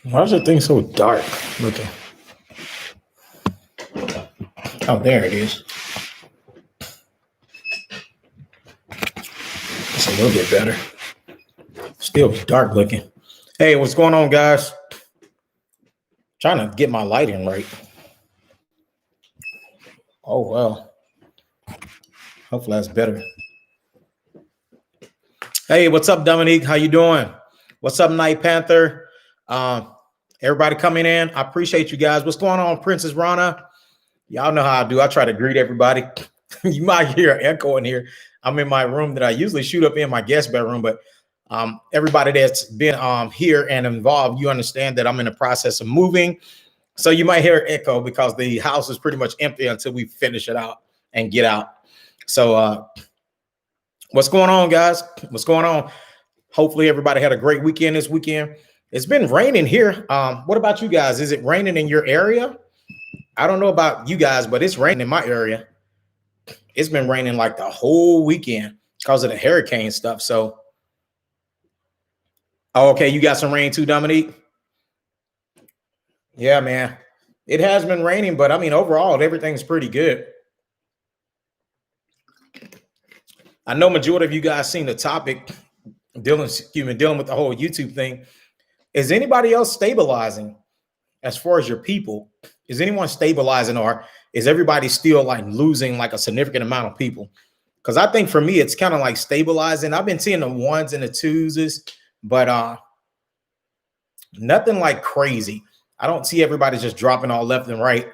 Why is the thing so dark looking? Oh, there it is. It's a little bit better. Still dark looking. Hey, what's going on, guys? Trying to get my lighting right. Oh, well. Hopefully that's better. Hey, what's up, Dominique? How you doing? What's up, Night Panther? Everybody coming in. I appreciate you guys. What's going on, Princess Rana? Y'all know how I do. I try to greet everybody. You might hear an echo in here. I'm in my room that I usually shoot up in, my guest bedroom, but everybody that's been here and involved, you understand that I'm in the process of moving. So you might hear an echo because the house is pretty much empty until we finish it out and get out. So what's going on, guys? What's going on? Hopefully everybody had a great weekend this weekend. It's been raining here. What about you guys? Is it raining in your area? I don't know about you guys, but it's raining in my area. It's been raining like the whole weekend because of the hurricane stuff. So, okay, you got some rain too, Dominique? Yeah, man. It has been raining, but I mean, overall, everything's pretty good. I know majority of you guys seen the topic dealing with the whole YouTube thing. Is anybody else stabilizing as far as your people? Is anyone stabilizing, or is everybody still like losing like a significant amount of people? Because I think for me, it's kind of like stabilizing. I've been seeing the ones and the twos, but nothing like crazy. I don't see everybody just dropping all left and right.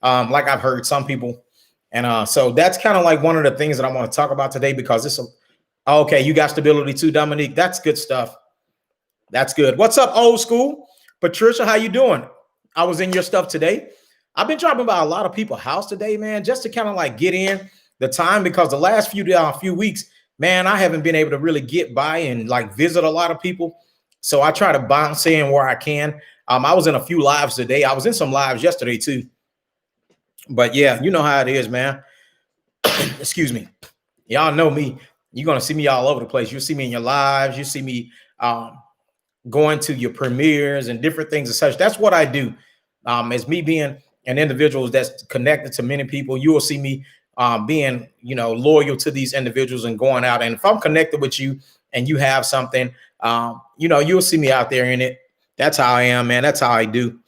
Like I've heard some people. And so that's kind of like one of the things that I want to talk about today, because it's okay. You got stability too, Dominique. That's good stuff. That's good. What's up, old school? Patricia, how you doing? I was in your stuff today. I've been dropping by a lot of people's house today, man, just to kind of like get in the time, because the last few weeks, man, I haven't been able to really get by and like visit a lot of people. So I try to bounce in where I can. I was in a few lives today. I was in some lives yesterday too. But yeah, you know how it is, man. Excuse me. Y'all know me. You're going to see me all over the place. You'll see me in your lives. You see me going to your premieres and different things and such. That's what I do. As me being an individual that's connected to many people, you will see me being, loyal to these individuals and going out. And if I'm connected with you and you have something, you'll see me out there in it. That's how I am, man. That's how I do.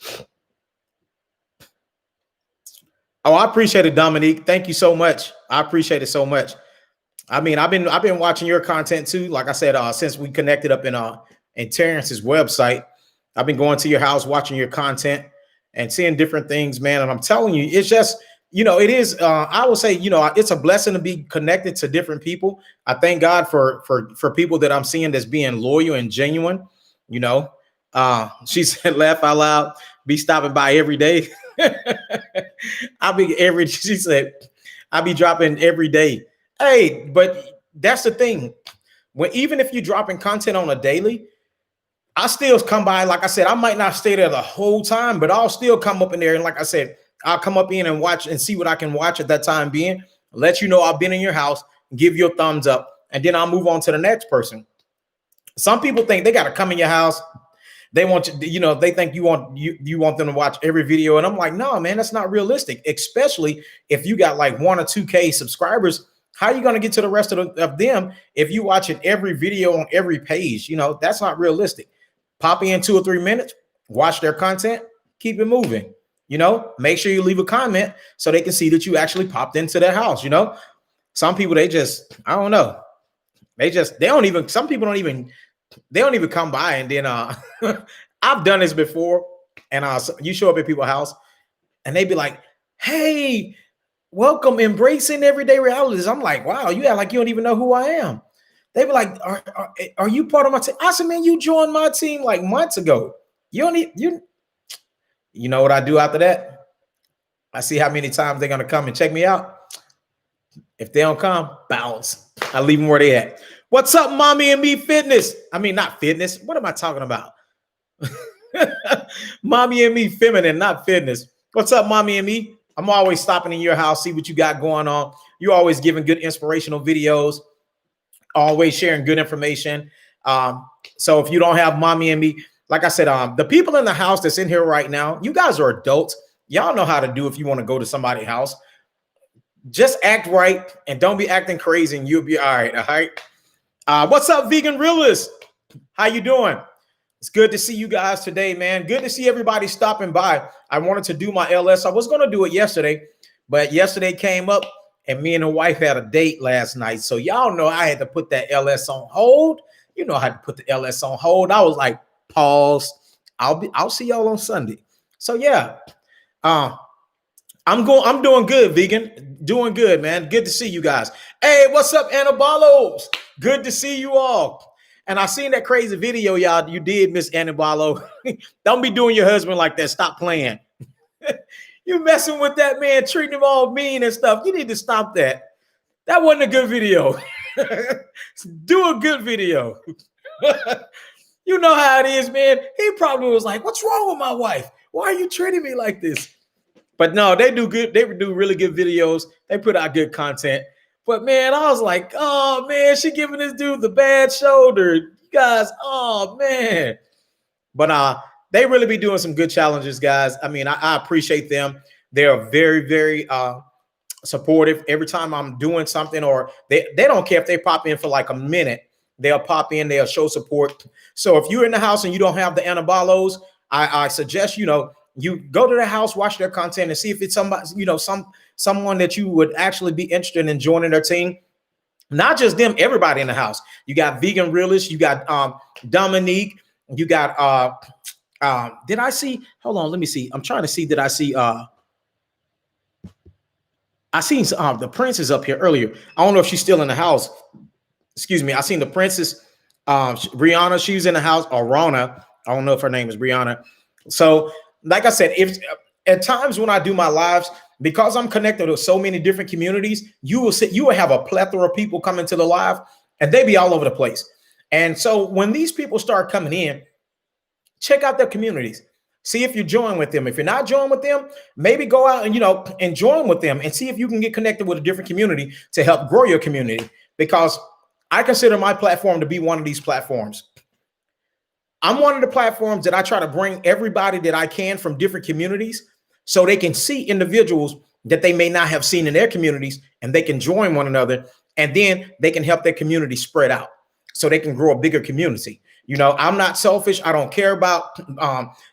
Oh, I appreciate it, Dominique. Thank you so much. I appreciate it so much. I mean, I've been watching your content too. Like I said, since we connected up in Terrence's website, I've been going to your house, watching your content and seeing different things, man. And I'm telling you, it's just, it is, I will say, it's a blessing to be connected to different people. I thank God for people that I'm seeing that's being loyal and genuine. She said, laugh out loud, be stopping by every day. She said, I'll be dropping every day. Hey, but that's the thing. Even if you're dropping content on a daily, I still come by. Like I said, I might not stay there the whole time, but I'll still come up in there. And like I said, I'll come up in and watch and see what I can watch at that time being, let you know I've been in your house, give you a thumbs up, and then I'll move on to the next person. Some people think they got to come in your house. They want you, they think you want them to watch every video. And I'm like, no, man, that's not realistic. Especially if you got like 1 or 2K subscribers. How are you going to get to the rest of them if you watching every video on every page? That's not realistic. Pop in 2 or 3 minutes, watch their content, keep it moving. Make sure you leave a comment so they can see that you actually popped into their house. Some people, I don't know. Some people don't even come by. And then I've done this before, and you show up at people's house and they be like, hey, welcome, embracing everyday realities. I'm like, wow, you act like you don't even know who I am. They be like, are you part of my team? I said, man, you joined my team like months ago. You know what I do after that? I see how many times they're going to come and check me out. If they don't come, bounce. I leave them where they at. What's up, Mommy and Me Fitness? I mean, not fitness. What am I talking about? Mommy and Me Feminine, not fitness. What's up, Mommy and Me? I'm always stopping in your house, see what you got going on. You're always giving good inspirational videos, always sharing good information. So if you don't have Mommy and Me, like I said, the people in the house that's in here right now, you guys are adults. Y'all know how to do if you want to go to somebody's house. Just act right and don't be acting crazy and you'll be all right. All right. What's up, Vegan Realist? How you doing? It's good to see you guys today, man. Good to see everybody stopping by. I wanted to do my LS. I was going to do it yesterday, but yesterday came up and me and the wife had a date last night. So y'all know I had to put that LS on hold. You know how to put the LS on hold. I was like, pause. I'll see y'all on Sunday. So yeah. I'm doing good, Vegan. Doing good, man. Good to see you guys. Hey, what's up, Anabalos? Good to see you all. And I seen that crazy video, y'all. You did, Miss Anabalo. Don't be doing your husband like that. Stop playing. You messing with that man, treating him all mean and stuff. You need to stop that. That wasn't a good video. Do a good video. You know how it is, man. He probably was like, what's wrong with my wife? Why are you treating me like this? But no, they do good. They do really good videos. They put out good content. But man, I was like, oh man, she giving this dude the bad shoulder. You guys, oh man. But they really be doing some good challenges, guys. I mean, I appreciate them. They are very, very supportive. Every time I'm doing something, or they don't care if they pop in for like a minute. They'll pop in, they'll show support. So if you're in the house and you don't have the Anabalos, I suggest, you go to the house, watch their content, and see if it's somebody, someone that you would actually be interested in joining their team. Not just them, everybody in the house. You got Vegan Realist, you got Dominique, you got did I see? Hold on, let me see. I'm trying to see. Did I see? I seen the princess up here earlier. I don't know if she's still in the house. Excuse me. I seen the princess, Brianna. She's in the house. Or Rona. I don't know if her name is Brianna. So, like I said, if at times when I do my lives, because I'm connected to so many different communities, you will have a plethora of people coming to the live, and they be all over the place. And so when these people start coming in, check out their communities. See if you join with them. If you're not joined with them, maybe go out and and join with them and see if you can get connected with a different community to help grow your community. Because I consider my platform to be one of these platforms. I'm one of the platforms that I try to bring everybody that I can from different communities so they can see individuals that they may not have seen in their communities, and they can join one another, and then they can help their community spread out so they can grow a bigger community. I'm not selfish. I don't care about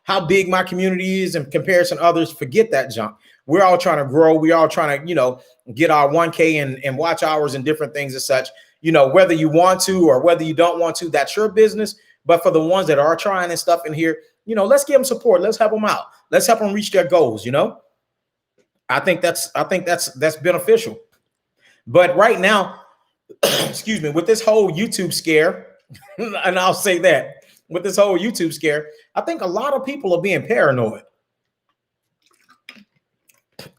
how big my community is in comparison to others. Forget that junk. We're all trying to grow. We're all trying to, get our 1K and watch hours and different things as such. Whether you want to or whether you don't want to, that's your business. But for the ones that are trying and stuff in here, let's give them support. Let's help them out. Let's help them reach their goals. I think that's beneficial. But right now, excuse me, with this whole YouTube scare, and I'll say that with this whole YouTube scare, I think a lot of people are being paranoid.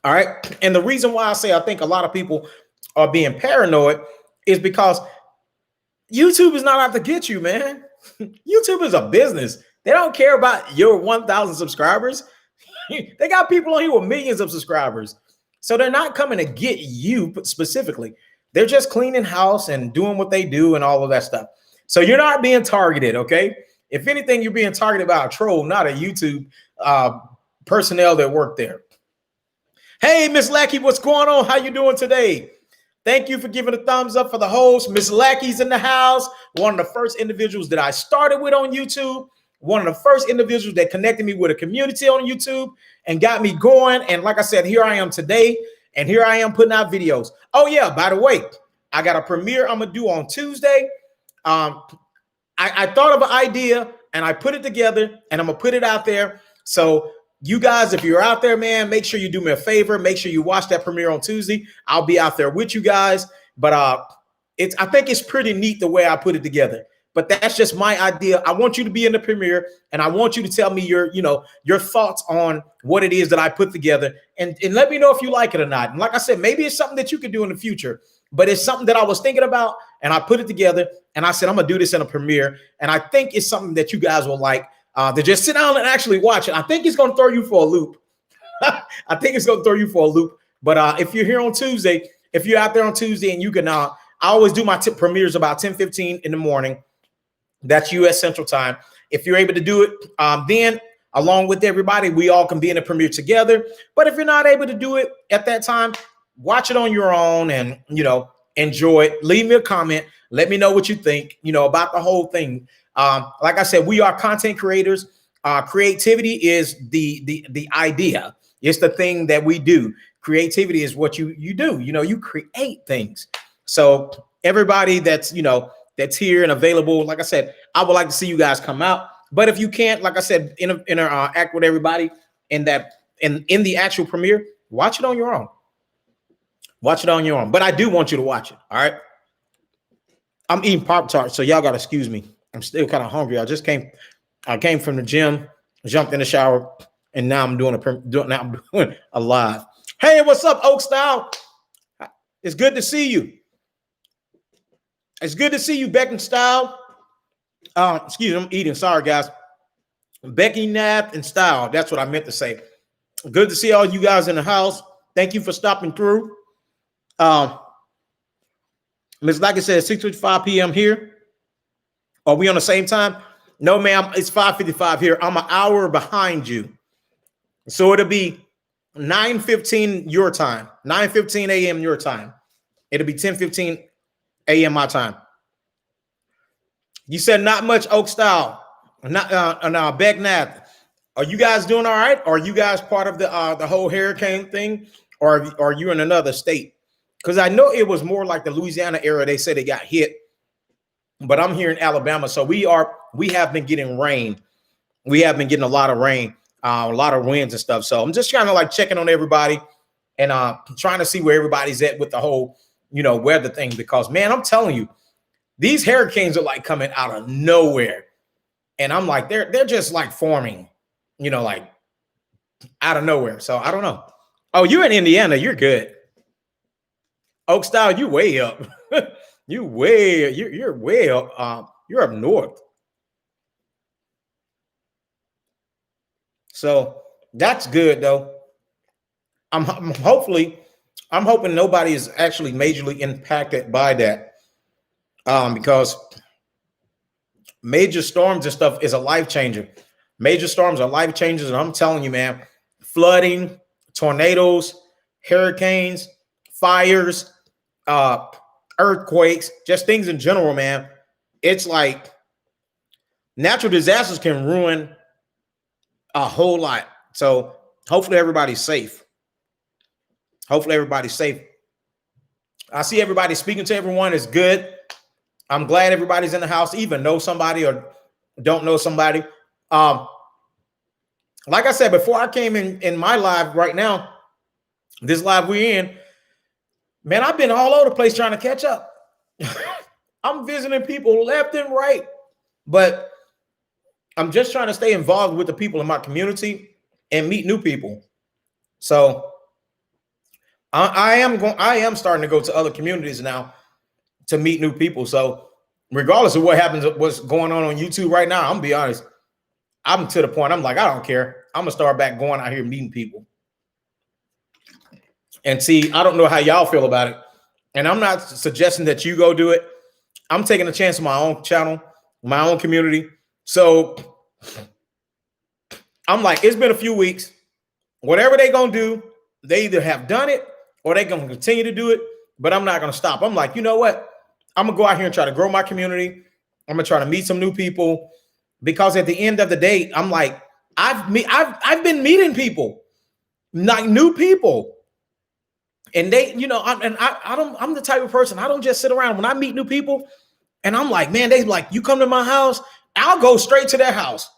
All right. And the reason why I say I think a lot of people are being paranoid is because YouTube is not out to get you, man. YouTube is a business. They don't care about your 1,000 subscribers. They got people on here with millions of subscribers. So they're not coming to get you specifically. They're just cleaning house and doing what they do and all of that stuff. So you're not being targeted, okay? If anything, you're being targeted by a troll, not a YouTube personnel that work there. Hey, Miss Lackey, what's going on? How you doing today? Thank you for giving a thumbs up for the host. Miss Lackey's in the house. One of the first individuals that I started with on YouTube. One of the first individuals that connected me with a community on YouTube and got me going. And like I said, here I am today. And here I am putting out videos. Oh, yeah, by the way, I got a premiere I'm going to do on Tuesday. I thought of an idea and I put it together and I'm going to put it out there. So you guys, if you're out there, man, make sure you do me a favor. Make sure you watch that premiere on Tuesday. I'll be out there with you guys. But I think it's pretty neat the way I put it together. But that's just my idea. I want you to be in the premiere, and I want you to tell me your thoughts on what it is that I put together, and let me know if you like it or not. And like I said, maybe it's something that you could do in the future, but it's something that I was thinking about, and I put it together, and I said I'm gonna do this in a premiere, and I think it's something that you guys will like. To just sit down and actually watch it. I think it's gonna throw you for a loop. I think it's gonna throw you for a loop. But if you're here on Tuesday, if you're out there on Tuesday, and you can, I always do my premieres about 10:15 in the morning. That's U.S. Central Time. If you're able to do it, then along with everybody, we all can be in a premiere together. But if you're not able to do it at that time, watch it on your own and, enjoy it. Leave me a comment. Let me know what you think, about the whole thing. Like I said, we are content creators. Creativity is the idea. It's the thing that we do. Creativity is what you do. You create things. So everybody that's here and available, like I said, I would like to see you guys come out. But if you can't, like I said, interact with everybody in the actual premiere, watch it on your own. Watch it on your own. But I do want you to watch it. All right. I'm eating Pop-Tarts, so y'all gotta excuse me. I'm still kind of hungry. I came from the gym, jumped in the shower, and now I'm doing a live. Hey, what's up, Oak Style? It's good to see you. It's good to see you, Becky Style. Excuse me, I'm eating. Sorry, guys. Becky Nath and Style. That's what I meant to say. Good to see all you guys in the house. Thank you for stopping through. Ms. Like I said, 6:55 p.m. here. Are we on the same time? No, ma'am. It's 5:55 here. I'm an hour behind you. So it'll be 9:15 your time, 9:15 a.m. your time. It'll be 10:15 a.m. my time. You said not much, Oak Style. Not Beck Nath. Are you guys doing all right? Are you guys part of the whole hurricane thing, or are you in another state? Because I know it was more like the Louisiana area. They said they got hit, but I'm here in Alabama, so we have been getting rain. We have been getting a lot of rain, a lot of winds and stuff. So I'm just kind of like checking on everybody and trying to see where everybody's at with the whole weather thing. Because man, I'm telling you, these hurricanes are like coming out of nowhere. And I'm like, they're just like forming, like out of nowhere. So I don't know. Oh, you're in Indiana. You're good. Oak Style, you way up. You're way up. You're up north. So that's good though. I'm hoping nobody is actually majorly impacted by that. Because major storms and stuff is a life changer. Major storms are life changers. And I'm telling you, man, flooding, tornadoes, hurricanes, fires, earthquakes, just things in general, man. It's like natural disasters can ruin a whole lot. So hopefully everybody's safe. Hopefully everybody's safe. I see everybody speaking to everyone is good. I'm glad everybody's in the house, even know somebody or don't know somebody. Like I said, before I came in my live right now, this live we're in, man, I've been all over the place trying to catch up. I'm visiting people left and right, but I'm just trying to stay involved with the people in my community and meet new people. So I am starting to go to other communities now to meet new people. So regardless of what happens, what's going on YouTube right now, I'm gonna be honest, I'm to the point, I'm like, I don't care. I'm gonna start back going out here meeting people. And see, I don't know how y'all feel about it. And I'm not suggesting that you go do it. I'm taking a chance on my own channel, my own community. So I'm like, it's been a few weeks. Whatever they're gonna do, they either have done it or they're gonna continue to do it, but I'm not gonna stop. I'm like, you know what? I'm gonna go out here and try to grow my community. I'm gonna try to meet some new people, because at the end of the day, I'm like, I've been meeting people, like new people, and they, I'm the type of person, I don't just sit around. When I meet new people, and I'm like, man, they like, you come to my house, I'll go straight to their house.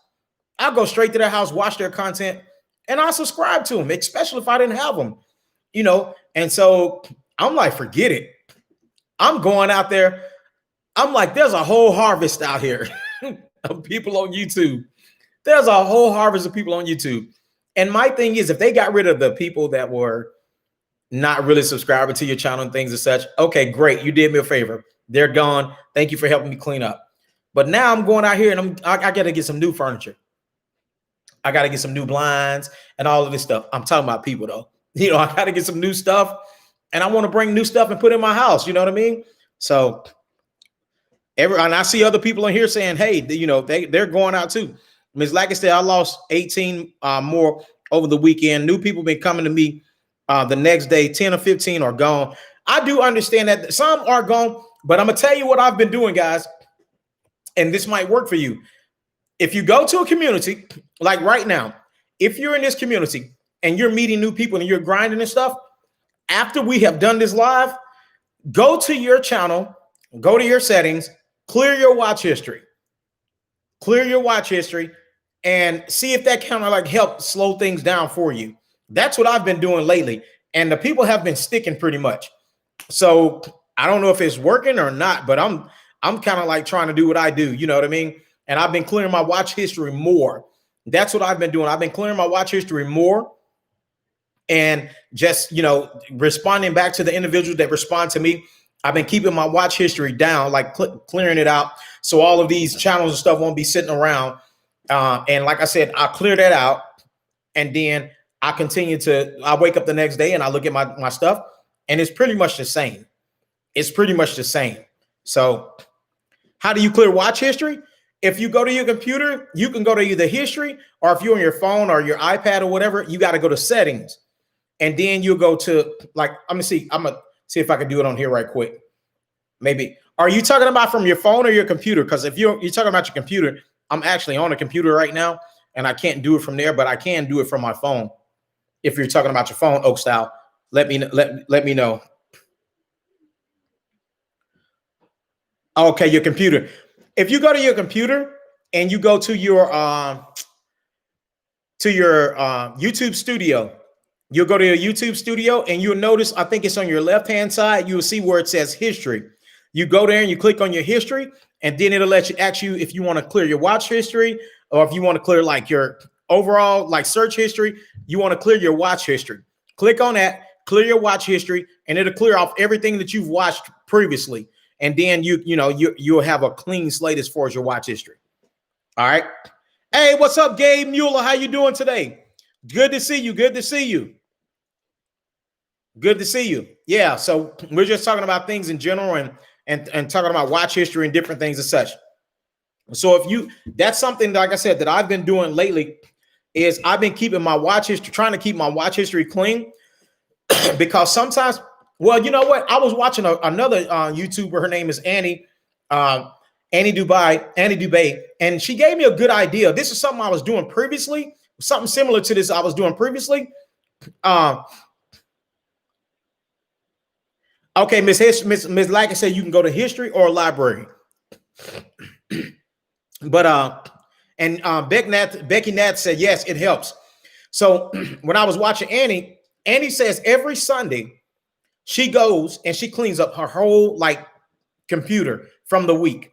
I'll go straight to their house, watch their content, and I'll subscribe to them, especially if I didn't have them, And so I'm like, forget it. I'm going out there. I'm like, there's a whole harvest out here of people on YouTube. There's a whole harvest of people on YouTube. And my thing is, if they got rid of the people that were not really subscribing to your channel and things and such, okay, great. You did me a favor. They're gone. Thank you for helping me clean up. But now I'm going out here and I got to get some new furniture. I got to get some new blinds and all of this stuff. I'm talking about people though. I got to get some new stuff, and I want to bring new stuff and put in my house. You know what I mean? So And I see other people in here saying, hey, they're going out too. Ms. Like I said, I lost 18 more over the weekend. New people been coming to me the next day. 10 or 15 are gone. I do understand that some are gone, but I'm gonna tell you what I've been doing, guys, and this might work for you. If you go to a community, like right now, if you're in this community and you're meeting new people and you're grinding and stuff, after we have done this live, go to your channel, go to your settings, clear your watch history, and see if that kind of like help slow things down for you. That's what I've been doing lately, and the people have been sticking pretty much. So I don't know if it's working or not, but I'm kind of like trying to do what I do. You know what I mean? And I've been clearing my watch history more. That's what I've been doing. I've been clearing my watch history more and just, responding back to the individuals that respond to me. I've been keeping my watch history down, like clearing it out. So all of these channels and stuff won't be sitting around. And like I said, I'll clear that out. And then I wake up the next day and I look at my stuff and it's pretty much the same. So how do you clear watch history? If you go to your computer, you can go to either history, or if you're on your phone or your iPad or whatever, you got to go to settings. And then you'll go to I'm gonna see if I can do it on here right quick. Maybe. Are you talking about from your phone or your computer? Because if you're talking about your computer, I'm actually on a computer right now and I can't do it from there, but I can do it from my phone. If you're talking about your phone, Oak Style, let me know. Okay, your computer. If you go to your computer and you go to your YouTube Studio, you'll go to your YouTube Studio and you'll notice, I think it's on your left-hand side, you'll see where it says history. You go there and you click on your history, and then it'll ask you if you want to clear your watch history, or if you want to clear like your overall like search history, you want to clear your watch history. Click on that, clear your watch history, and it'll clear off everything that you've watched previously. And then you'll have a clean slate as far as your watch history. All right. Hey, what's up, Gabe Mueller? How you doing today? Good to see you. Yeah. So we're just talking about things in general and talking about watch history and different things and such. So that's something, like I said, that I've been doing lately is I've been keeping my watch history, trying to keep my watch history clean because sometimes, well, you know what? I was watching another YouTuber. Her name is Annie Dubay, and she gave me a good idea. This is something I was doing previously, something similar to this I was doing previously. Okay, Miss Like I said, you can go to history or library. But Becky Nat said yes, it helps. So when I was watching Annie says every Sunday she goes and she cleans up her whole like computer from the week.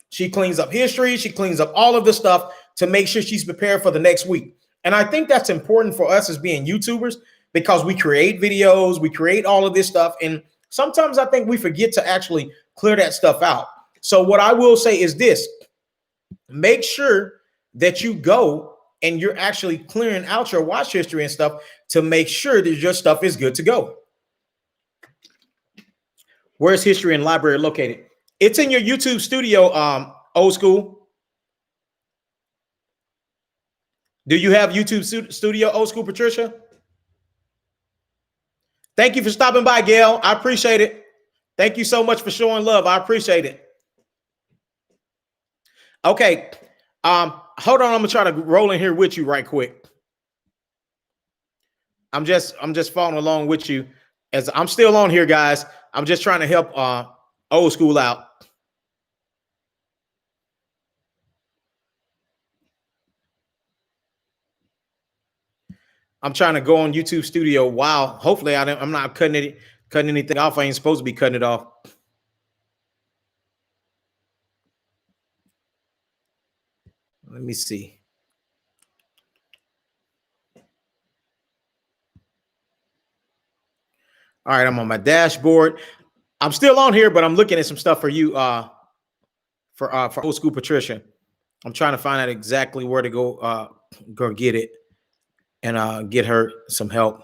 She cleans up history, she cleans up all of the stuff to make sure she's prepared for the next week. And I think that's important for us as being YouTubers because we create videos, we create all of this stuff, and sometimes I think we forget to actually clear that stuff out. So what I will say is this: make sure that you go and you're actually clearing out your watch history and stuff to make sure that your stuff is good to go. Where's history and library located? It's in your YouTube Studio, Old School. Do you have YouTube Studio, Old School, Patricia? Thank you for stopping by, Gail. I appreciate it. Thank you so much for showing love. I appreciate it. Okay. Hold on. I'm gonna try to roll in here with you right quick. I'm just following along with you as I'm still on here, guys. I'm just trying to help Old School out. I'm trying to go on YouTube Studio. Wow. Hopefully I'm not cutting anything off. I ain't supposed to be cutting it off. Let me see. All right, I'm on my dashboard. I'm still on here, but I'm looking at some stuff for you, for Old School Patricia. I'm trying to find out exactly where to go get it and get her some help.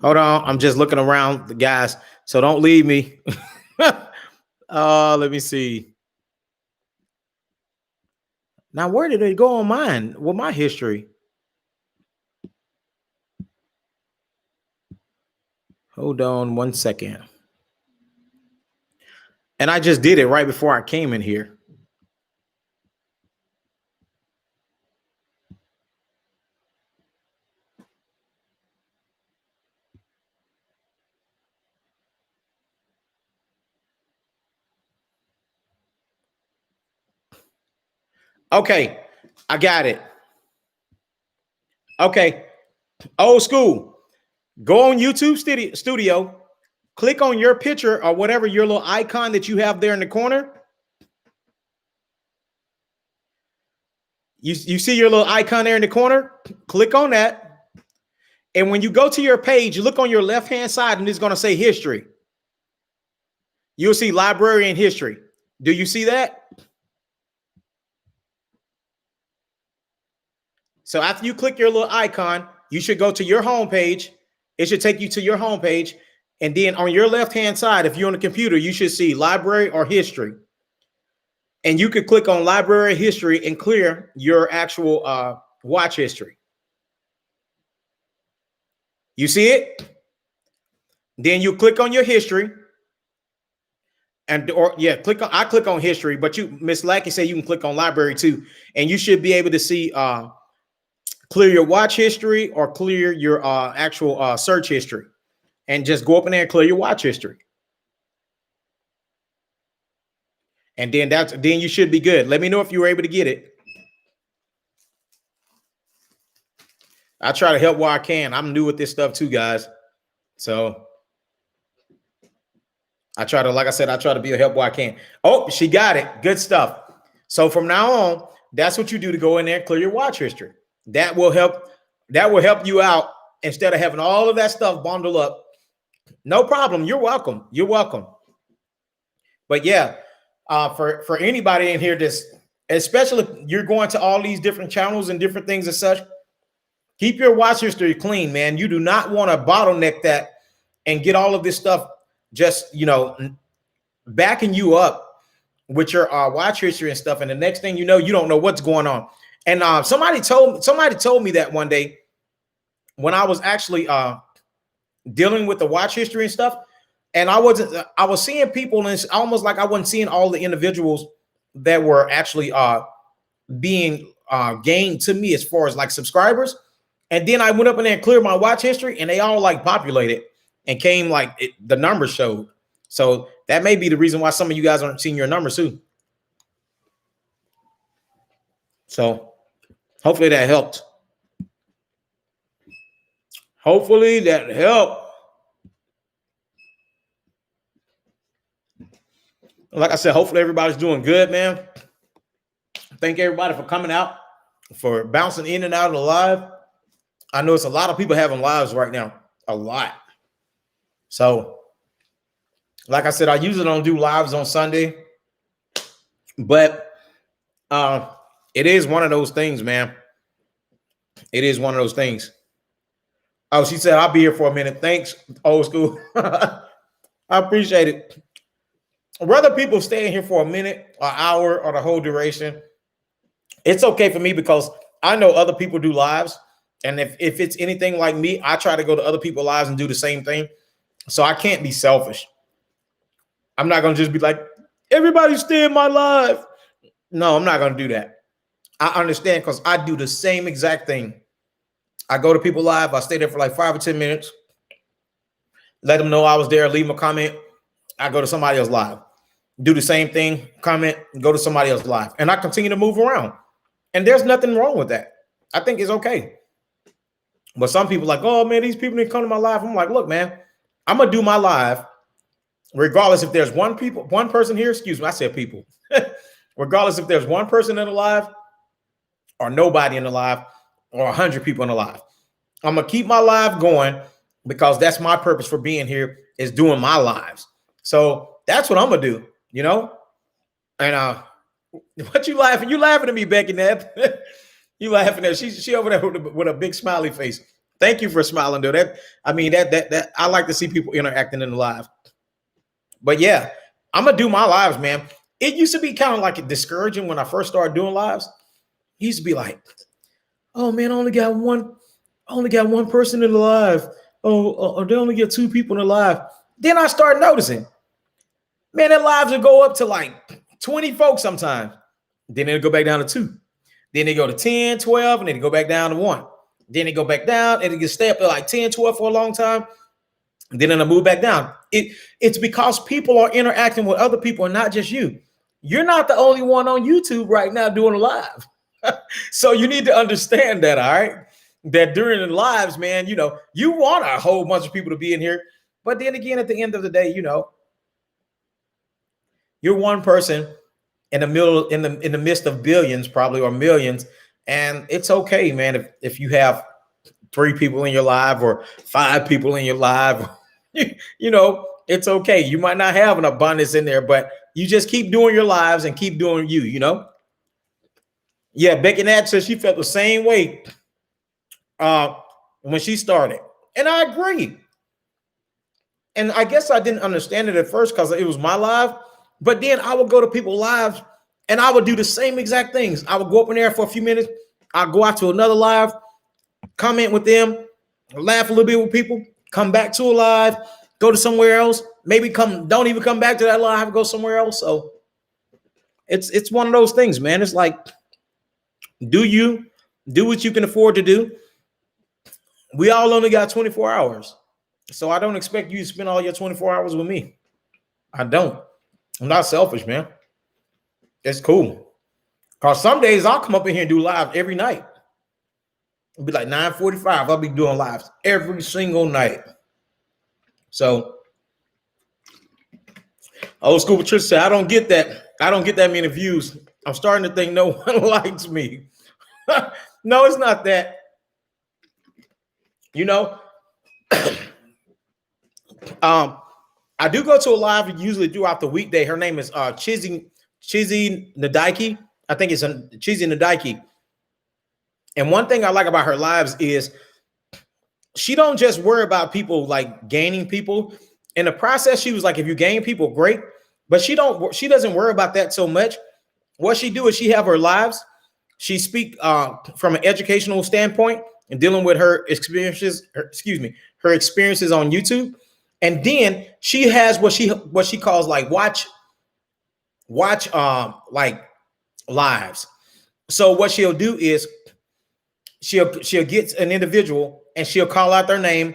Hold on. I'm just looking around, the guys. So don't leave me. Let me see. Now, where did it go on mine? Well, my history. Hold on 1 second. And I just did it right before I came in here. Okay, I got it. Okay, old school. Go on YouTube Studio, click on your picture or whatever your little icon that you have there in the corner. You see your little icon there in the corner? Click on that. And when you go to your page, you look on your left-hand side and it's going to say history. You'll see library and history. Do you see that? So after you click your little icon, you should go to your home page. It should take you to your home page. And then on your left-hand side, if you're on the computer, you should see library or history. And you could click on library history and clear your actual watch history. You see it? Then you click on your history. And I click on history, but Miss Lackey said you can click on library too. And you should be able to see clear your watch history or clear your actual search history. And just go up in there and clear your watch history. And then you should be good. Let me know if you were able to get it. I try to help where I can. I'm new with this stuff too, guys. So I try to be a help where I can. Oh, she got it. Good stuff. So from now on, that's what you do to go in there and clear your watch history. That will help you out instead of having all of that stuff bundled up. No problem. You're welcome. You're welcome. But yeah, for anybody in here, especially if you're going to all these different channels and different things and such, keep your watch history clean, man. You do not want to bottleneck that and get all of this stuff just, backing you up with your watch history and stuff. And the next thing you know, you don't know what's going on. And somebody told me that one day when I was actually dealing with the watch history and stuff. And I was seeing people, and it's almost like I wasn't seeing all the individuals that were actually being gained to me as far as like subscribers. And then I went up in there and cleared my watch history, and they all like populated and came like the numbers showed. So that may be the reason why some of you guys aren't seeing your numbers too. So hopefully that helped. Hopefully that helped. Like I said, hopefully everybody's doing good, man. Thank everybody for coming out, for bouncing in and out of the live. I know it's a lot of people having lives right now, a lot. So, like I said, I usually don't do lives on Sunday, but it is one of those things, man. It is one of those things. Oh, she said, I'll be here for a minute. Thanks, old school. I appreciate it. Whether people stay in here for a minute, an hour, or the whole duration, it's okay for me because I know other people do lives. And if it's anything like me, I try to go to other people's lives and do the same thing. So I can't be selfish. I'm not going to just be like, everybody stay in my live. No, I'm not going to do that. I understand because I do the same exact thing. I go to people live. I stay there for like 5 or 10 minutes. Let them know I was there. Leave them a comment. I go to somebody else live. Do the same thing. Comment. Go to somebody else live. And I continue to move around. And there's nothing wrong with that. I think it's okay. But some people are like, oh, man, these people didn't come to my live. I'm like, look, man, I'm going to do my live regardless if there's one person here. Excuse me, I said people. Regardless if there's one person in the live or nobody in the live or 100 people in the live. I'm going to keep my live going because that's my purpose for being here is doing my lives. So that's what I'm going to do, And what you laughing? You laughing at me, Becky Neb? You laughing at her. She over there with a big smiley face. Thank you for smiling, though. That I mean that I like to see people interacting in the live. But yeah, I'm gonna do my lives, man. It used to be kind of like discouraging when I first started doing lives. It used to be like, oh man, I only got one person in the live. Oh, they only get two people in the live. Then I started noticing, man, that lives will go up to like 20 folks sometimes. Then it'll go back down to 2. Then they go to 10, 12, and then they go back down to 1. Then they go back down, and it gets stay up to like 10, 12 for a long time. Then it'll move back down. It's because people are interacting with other people and not just you. You're not the only one on YouTube right now doing a live. So you need to understand that, all right? That during the lives, man, you want a whole bunch of people to be in here. But then again, at the end of the day, you're one person in the midst of billions, probably, or millions. And it's okay, man, if you have 3 people in your live or 5 people in your live, it's okay. You might not have an abundance in there, but you just keep doing your lives and keep doing you, Yeah, Becky Nat says she felt the same way when she started. And I agree. And I guess I didn't understand it at first because it was my live. But then I would go to people's lives and I would do the same exact things. I would go up in there for a few minutes. I'll go out to another live, comment with them, laugh a little bit with people, come back to a live, go to somewhere else, maybe don't even come back to that live, go somewhere else. So it's one of those things, man. It's like, do what you can afford to do. We all only got 24 hours. So I don't expect you to spend all your 24 hours with me. I don't. I'm not selfish, man. It's cool. Because some days I'll come up in here and do live every night. It'll be like 9:45. I'll be doing lives every single night. So Old School Patricia said, I don't get that. I don't get that many views. I'm starting to think no one likes me. No, it's not that. I do go to a live usually throughout the weekday. Her name is Chizzy Nadike. I think it's Chizzy Nadike. And one thing I like about her lives is she don't just worry about people like gaining people. In the process, she was like, if you gain people, great. But she doesn't worry about that so much. What she do is she have her lives. She speak from an educational standpoint and dealing with her experiences. Her experiences on YouTube. And then she has what she calls like watch like lives. So what she'll do is she'll get an individual and she'll call out their name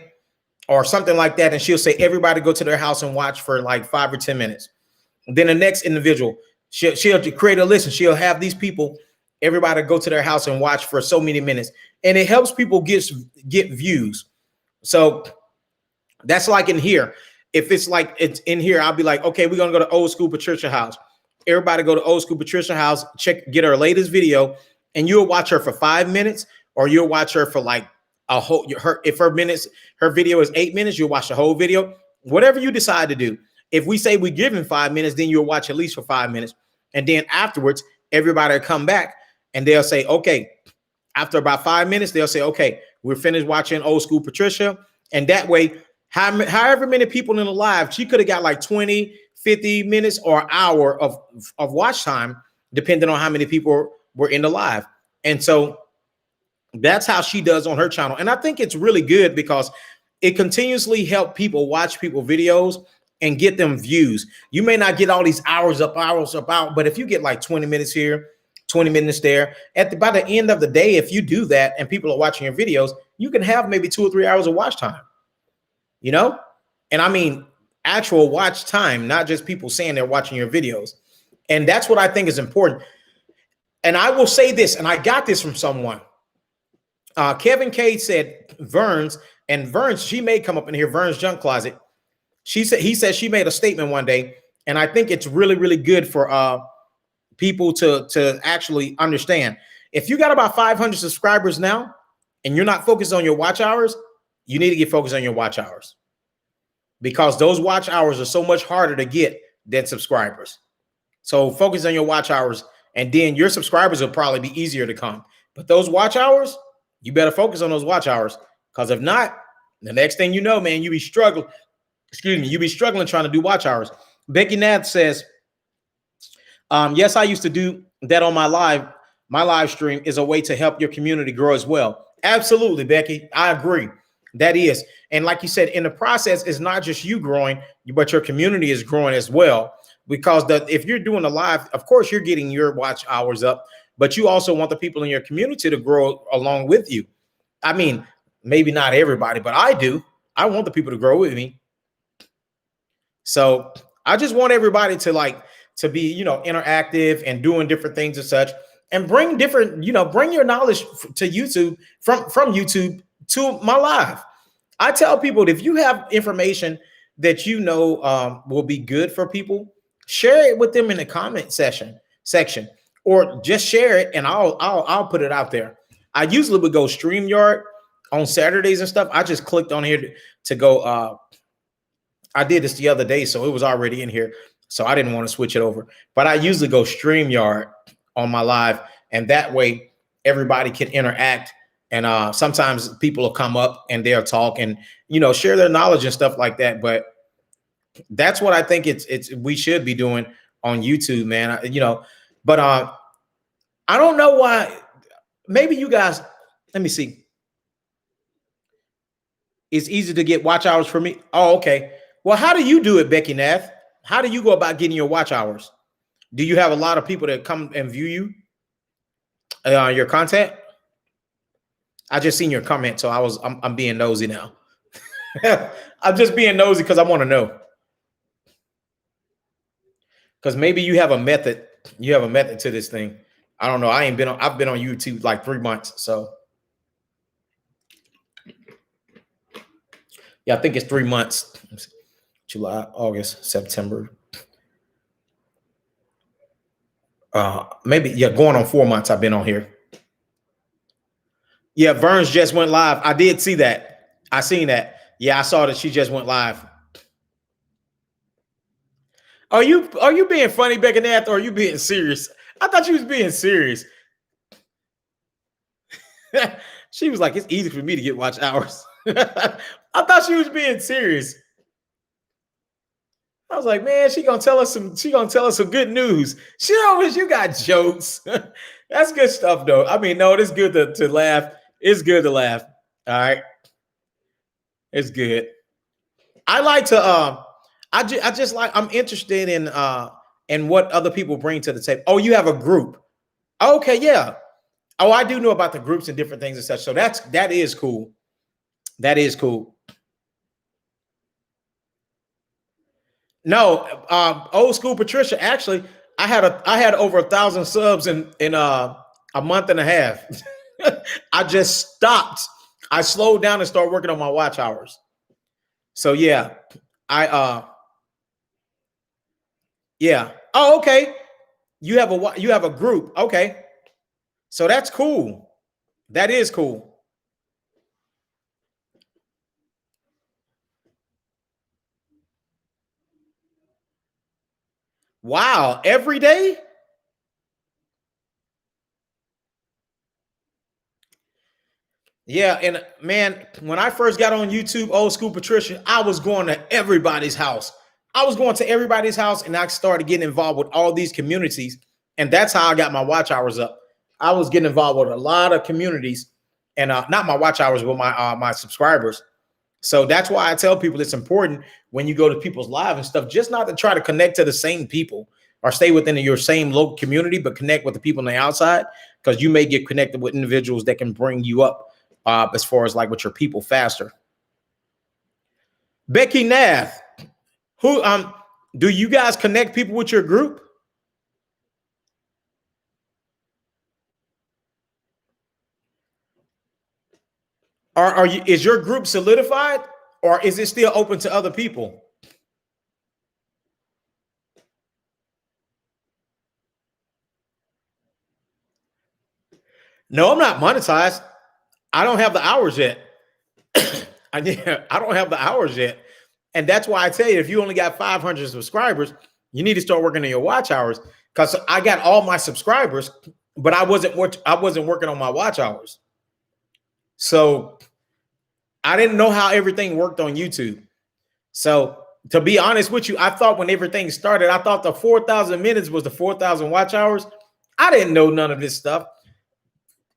or something like that, and she'll say everybody go to their house and watch for like 5 or 10 minutes. Then the next individual, she'll create a list and she'll have these people, everybody go to their house and watch for so many minutes, and it helps people get views. So that's like in here. If it's like it's in here, I'll be like, okay, we're gonna go to Old School Patricia house. Everybody go to Old School Patricia house, get her latest video, and you'll watch her for 5 minutes, or you'll watch her for like a whole if her video is 8 minutes, you'll watch the whole video. Whatever you decide to do. If we say we give him 5 minutes, then you'll watch at least for 5 minutes. And then afterwards, everybody will come back and they'll say, okay, after about 5 minutes, they'll say, okay, we're finished watching Old School Patricia. And that way, however many people in the live, she could have got like 20, 50 minutes or an hour of watch time, depending on how many people were in the live. And so that's how she does on her channel. And I think it's really good because it continuously helps people watch people videos and get them views. You may not get all these hours up, but if you get like 20 minutes here, 20 minutes there, by the end of the day, if you do that and people are watching your videos, you can have maybe 2 or 3 hours of watch time, And I mean, actual watch time, not just people saying they're watching your videos. And that's what I think is important. And I will say this, and I got this from someone. Kevin K said Verns, she may come up in here, Verns Junk Closet. He said she made a statement one day, and I think it's really, really good for people to actually understand. If you got about 500 subscribers now and you're not focused on your watch hours, you need to get focused on your watch hours, because those watch hours are so much harder to get than subscribers. So focus on your watch hours, and then your subscribers will probably be easier to come. But those watch hours, you better focus on those watch hours, Because if not, the next thing you know, man, you be struggling. Excuse me, you be struggling trying to do watch hours. Becky Nath says, yes, I used to do that on my live stream is a way to help your community grow as well. Absolutely, Becky. I agree. That is. And like you said, in the process, it's not just you growing, but your community is growing as well. Because if you're doing a live, of course, you're getting your watch hours up, but you also want the people in your community to grow along with you. I mean, maybe not everybody, but I do. I want the people to grow with me. So I just want everybody to be, interactive and doing different things and such, and bring different, bring your knowledge to YouTube from YouTube to my live. I tell people, if you have information that will be good for people, share it with them in the comment section, or just share it and I'll put it out there. I usually would go StreamYard on Saturdays and stuff. I just clicked on here to go. I did this the other day, so it was already in here, so I didn't want to switch it over. But I usually go StreamYard on my live, and that way everybody can interact. And sometimes people will come up and they'll talk and share their knowledge and stuff like that. But that's what I think we should be doing on YouTube, man. But I don't know why. Maybe you guys. Let me see. It's easy to get watch hours for me. Oh, okay. Well, how do you do it, Becky Nath? How do you go about getting your watch hours? Do you have a lot of people that come and view you, your content? I just seen your comment, so I'm being nosy now. I'm just being nosy because I want to know. Because maybe you have a method. You have a method to this thing. I don't know. I've been on YouTube like 3 months, so yeah, I think it's 3 months. July, August, September. Maybe, going on 4 months I've been on here. Yeah, Verns just went live. I did see that. I seen that. Yeah, I saw that she just went live. Are you being funny, Becky Nath, or are you being serious? I thought you was being serious. She was like, it's easy for me to get watch hours. I thought she was being serious. I was like, man, she gonna tell us some good news. She always, you got jokes. That's good stuff, though. I mean, no, it's good to laugh. It's good to laugh. All right. It's good. I like to I'm interested in what other people bring to the table. Oh, you have a group. Okay, yeah. Oh, I do know about the groups and different things and such. So that is cool. That is cool. No, old school Patricia. Actually, I had over 1,000 subs in a month and a half. I just stopped. I slowed down and started working on my watch hours. So yeah, yeah. Oh, okay. You have a group. Okay. So that's cool. That is cool. Wow, every day? Yeah, and man, when I first got on YouTube, old school Patricia, I was going to everybody's house. I was going to everybody's house, and I started getting involved with all these communities, and that's how I got my watch hours up. I was getting involved with a lot of communities, and not my watch hours, but my subscribers. So that's why I tell people it's important when you go to people's live and stuff, just not to try to connect to the same people or stay within your same local community, but connect with the people on the outside, because you may get connected with individuals that can bring you up as far as like with your people faster. Becky Nath, who do you guys connect people with your group? Is your group solidified, or is it still open to other people? No, I'm not monetized. I don't have the hours yet. I don't have the hours yet. And that's why I tell you, if you only got 500 subscribers, you need to start working on your watch hours, because I got all my subscribers, but I wasn't working on my watch hours. So I didn't know how everything worked on YouTube. So to be honest with you, I thought when everything started, I thought the 4,000 minutes was the 4,000 watch hours. I didn't know none of this stuff.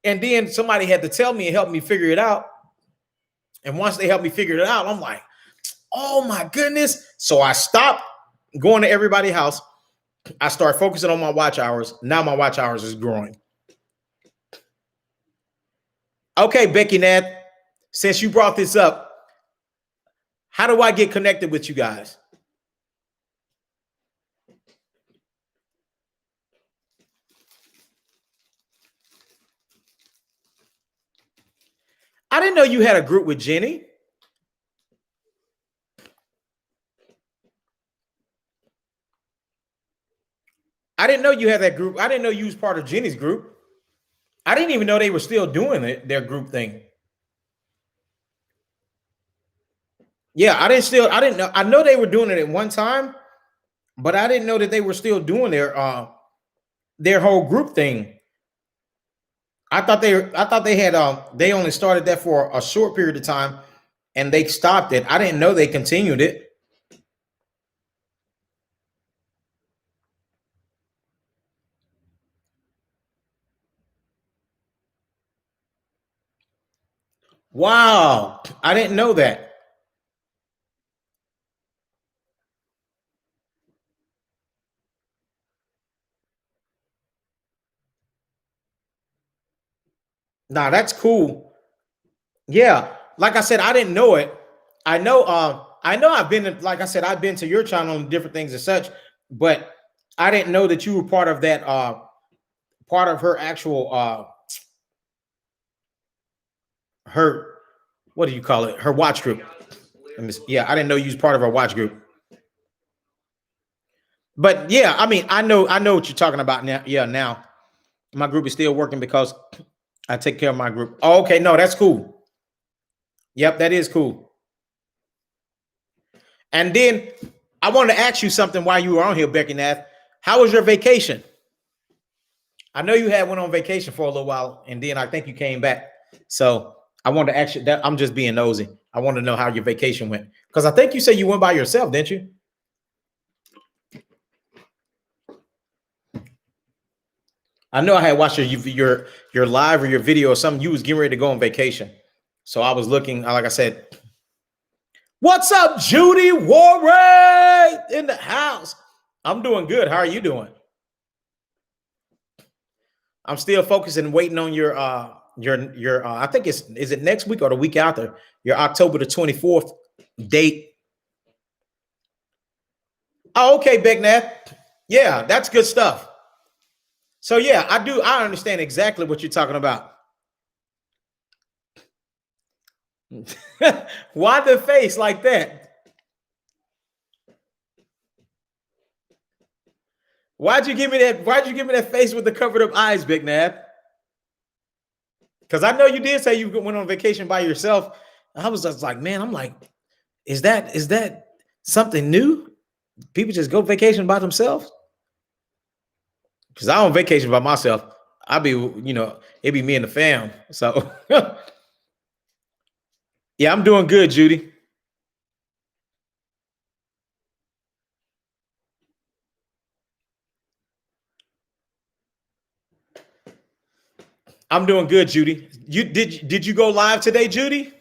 And then somebody had to tell me and help me figure it out. And once they helped me figure it out, I'm like, oh my goodness. So I stopped going to everybody's house. I started focusing on my watch hours. Now my watch hours is growing. Okay, Becky Nat, since you brought this up, how do I get connected with you guys? I didn't know you had a group with Jenny. I didn't know you had that group. I didn't know you was part of Jenny's group. I didn't even know they were still doing it, their group thing. Yeah, I didn't know. I know they were doing it at one time, but I didn't know that they were still doing their whole group thing. I thought they had they only started that for a short period of time and they stopped it. I didn't know they continued it. Wow, I didn't know that. Nah, that's cool. Yeah, like I said, I didn't know it. I know I've been like I said, I've been to your channel and different things and such, but I didn't know that you were part of that part of her actual her what do you call it? Her watch group. Yeah, I didn't know you was part of her watch group. But yeah, I mean, I know what you're talking about now. Yeah, now my group is still working because I take care of my group. Oh, okay, no, that's cool. Yep, that is cool. And then I wanted to ask you something while you were on here, Becky Nath. How was your vacation? I know you had went on vacation for a little while, and then I think you came back. So I wanted to ask you that. I'm just being nosy. I want to know how your vacation went because I think you said you went by yourself, didn't you? I know I had watched your live or your video or something. You was getting ready to go on vacation, so I was looking. Like I said, what's up, Judy Warren in the house? I'm doing good. How are you doing? I'm still focusing, waiting on your I think is it next week or the week after your October the 24th date. Oh, okay, Big Nat. Yeah, that's good stuff. So yeah, I understand exactly what you're talking about. Why the face like that? Why'd you give me that face with the covered up eyes, Big Nat? Because I know you did say you went on vacation by yourself. I was just like, man, I'm like, is that something new? People just go vacation by themselves? Because I on vacation by myself. I be, it be me and the fam. So yeah, I'm doing good, Judy. I'm doing good, Judy. Did you go live today, Judy?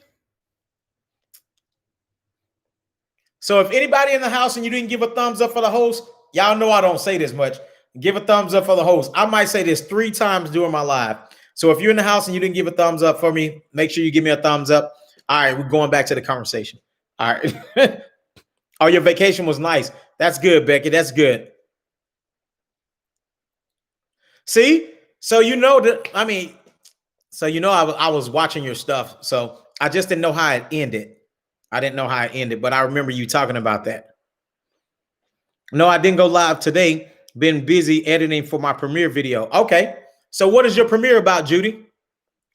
So if anybody in the house and you didn't give a thumbs up for the host, y'all know I don't say this much. Give a thumbs up for the host. I might say this 3 times during my live. So if you're in the house and you didn't give a thumbs up for me, make sure you give me a thumbs up. All right, we're going back to the conversation. All right. Oh, your vacation was nice. That's good, Becky. That's good. See? So I was watching your stuff. So I just didn't know how it ended. I didn't know how it ended, but I remember you talking about that. No, I didn't go live today. Been busy editing for my premiere video. Okay. So what is your premiere about, Judy?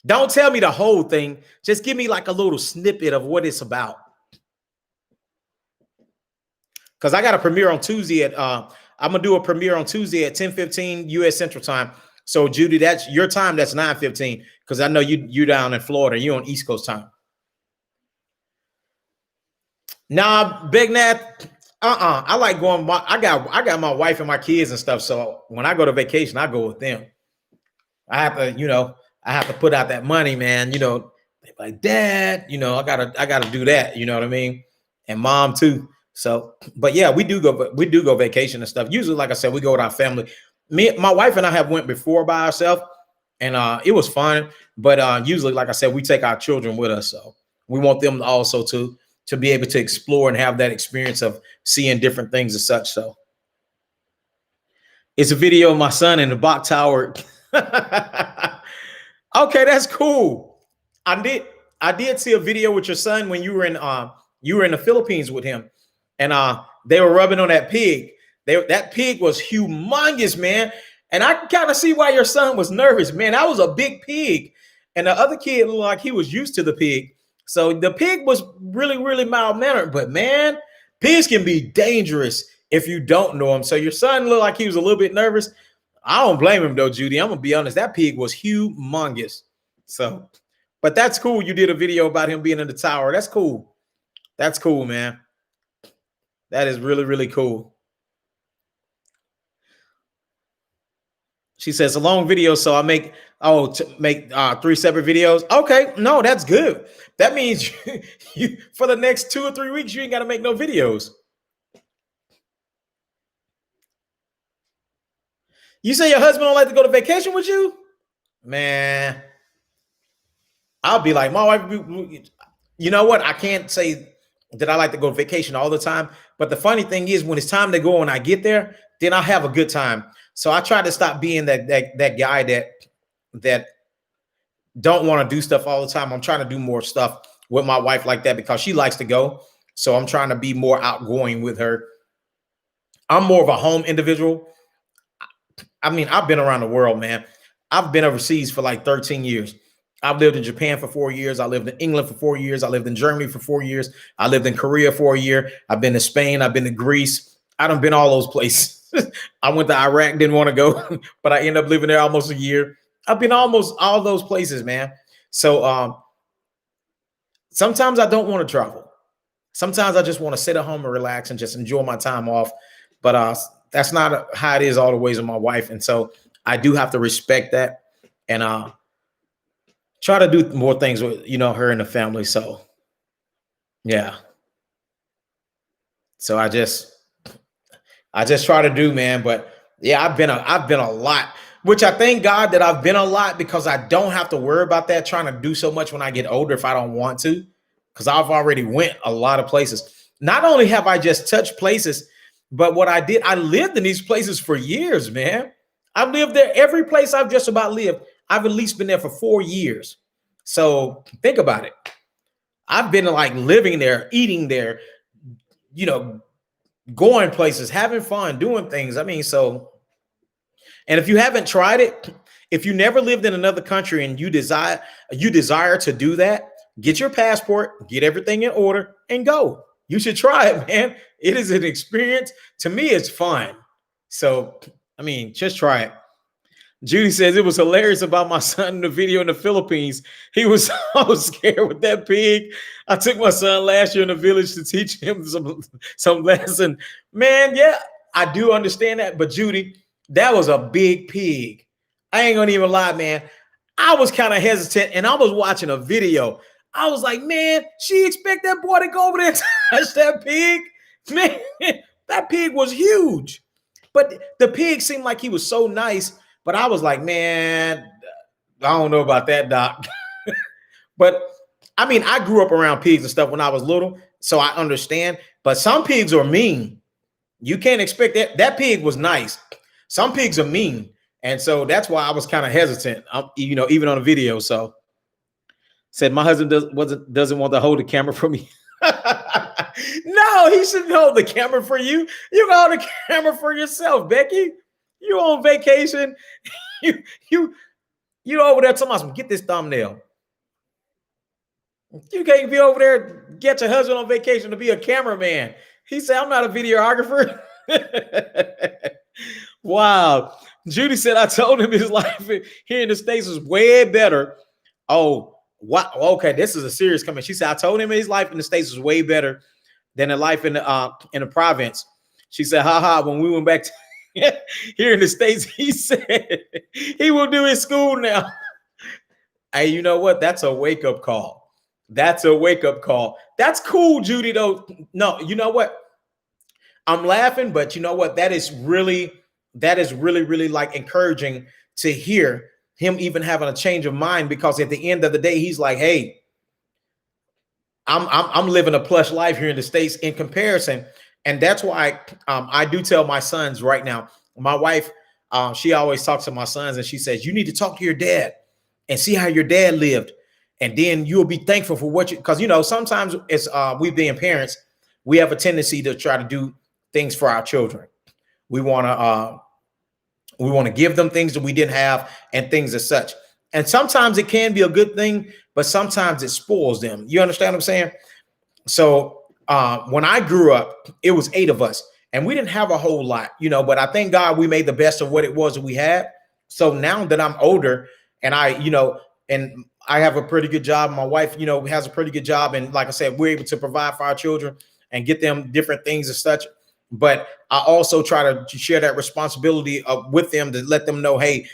Don't tell me the whole thing. Just give me like a little snippet of what it's about. Because I got a premiere on Tuesday at I'm gonna do a premiere on Tuesday at 10:15 US Central Time. So Judy, that's your time. That's 9:15. Because I know you're down in Florida. You're on East Coast time. Nah, Big Nat. I like going. I got my wife and my kids and stuff. So when I go to vacation, I go with them. I have to, I have to put out that money, man. They like, Dad, I gotta do that. You know what I mean? And Mom too. So, but yeah, we do go vacation and stuff. Usually, like I said, we go with our family. My wife and I have went before by ourselves, and it was fun. But usually, like I said, we take our children with us, so we want them also to be able to explore and have that experience of seeing different things and such. So, it's a video of my son in the Bok Tower. Okay, that's cool. I did see a video with your son when you were in the Philippines with him, and they were rubbing on that pig. That pig was humongous, man. And I can kind of see why your son was nervous, man. That was a big pig. And the other kid looked like he was used to the pig. So the pig was really, really mild-mannered. But man, pigs can be dangerous if you don't know them. So your son looked like he was a little bit nervous. I don't blame him though, Judy. I'm gonna be honest. That pig was humongous. So, but that's cool. You did a video about him being in the tower. That's cool. That's cool, man. That is really, really cool. She says a long video, so I make make 3 separate videos. Okay, no, that's good. That means you for the next 2 or 3 weeks you ain't got to make no videos. You say your husband don't like to go to vacation with you, man. I'll be like, my wife. You know what? I can't say that I like to go to vacation all the time, but the funny thing is, when it's time to go and I get there, then I have a good time. So I try to stop being that guy that don't want to do stuff all the time. I'm trying to do more stuff with my wife like that because she likes to go. So I'm trying to be more outgoing with her. I'm more of a home individual. I mean, I've been around the world, man. I've been overseas for like 13 years. I've lived in Japan for 4 years. I lived in England for 4 years. I lived in Germany for 4 years. I lived in Korea for a year. I've been to Spain. I've been to Greece. I done been all those places. I went to Iraq, didn't want to go, but I ended up living there almost a year. I've been almost all those places, man. So sometimes I don't want to travel. Sometimes I just want to sit at home and relax and just enjoy my time off. But that's not how it is all the ways with my wife. And so I do have to respect that and try to do more things with, her and the family. So, yeah. So I just try to do, man. But yeah, I've been a lot, which I thank God that I've been a lot because I don't have to worry about that trying to do so much when I get older if I don't want to, because I've already went a lot of places. Not only have I just touched places, but what I did, I lived in these places for years, man. I've lived there. Every place I've just about lived, I've at least been there for 4 years. So think about it. I've been like living there, eating there, going places, having fun, doing things. I mean, so, and if you haven't tried it, if you never lived in another country and you desire to do that, get your passport, get everything in order and go. You should try it, man. It is an experience. To me, it's fun. So, I mean, just try it. Judy says it was hilarious about my son in the video in the Philippines. He was so scared with that pig. I took my son last year in the village to teach him some lesson. Man, yeah, I do understand that. But Judy, that was a big pig. I ain't gonna even lie, man. I was kind of hesitant and I was watching a video. I was like, man, she expect that boy to go over there and touch that pig? Man, that pig was huge. But the pig seemed like he was so nice. But I was like, man, I don't know about that, Doc. But I mean, I grew up around pigs and stuff when I was little, so I understand. But some pigs are mean. You can't expect that. That pig was nice. Some pigs are mean. And so that's why I was kind of hesitant, even on the video. So said my husband doesn't want to hold the camera for me. No, he shouldn't hold the camera for you. You can hold the camera for yourself, Becky. You on vacation, you over there talking about get this thumbnail. You can't be over there, get your husband on vacation to be a cameraman. He said, I'm not a videographer. Wow. Judy said, I told him his life here in the States was way better. Oh, wow. Okay, this is a serious comment. She said, I told him his life in the States was way better than a life in the province. She said, haha, when we went back to here in the States, he said he will do his school now. Hey, you know what? That's a wake-up call. That's a wake-up call. That's cool, Judy, though. No, you know what? I'm laughing, but you know what? That is really, really like encouraging to hear him even having a change of mind, because at the end of the day, he's like, hey, I'm living a plush life here in the States in comparison. And that's why I do tell my sons right now. My wife, she always talks to my sons and she says, you need to talk to your dad and see how your dad lived. And then you'll be thankful for what you, because, you know, sometimes it's we being parents, we have a tendency to try to do things for our children. We want to give them things that we didn't have and things as such. And sometimes it can be a good thing, but sometimes it spoils them. You understand what I'm saying? So when I grew up, it was 8 of us and we didn't have a whole lot, you know, but I thank God we made the best of what it was that we had. So now that I'm older and I have a pretty good job, my wife, you know, has a pretty good job. And like I said, we're able to provide for our children and get them different things and such. But I also try to share that responsibility with them to let them know, hey,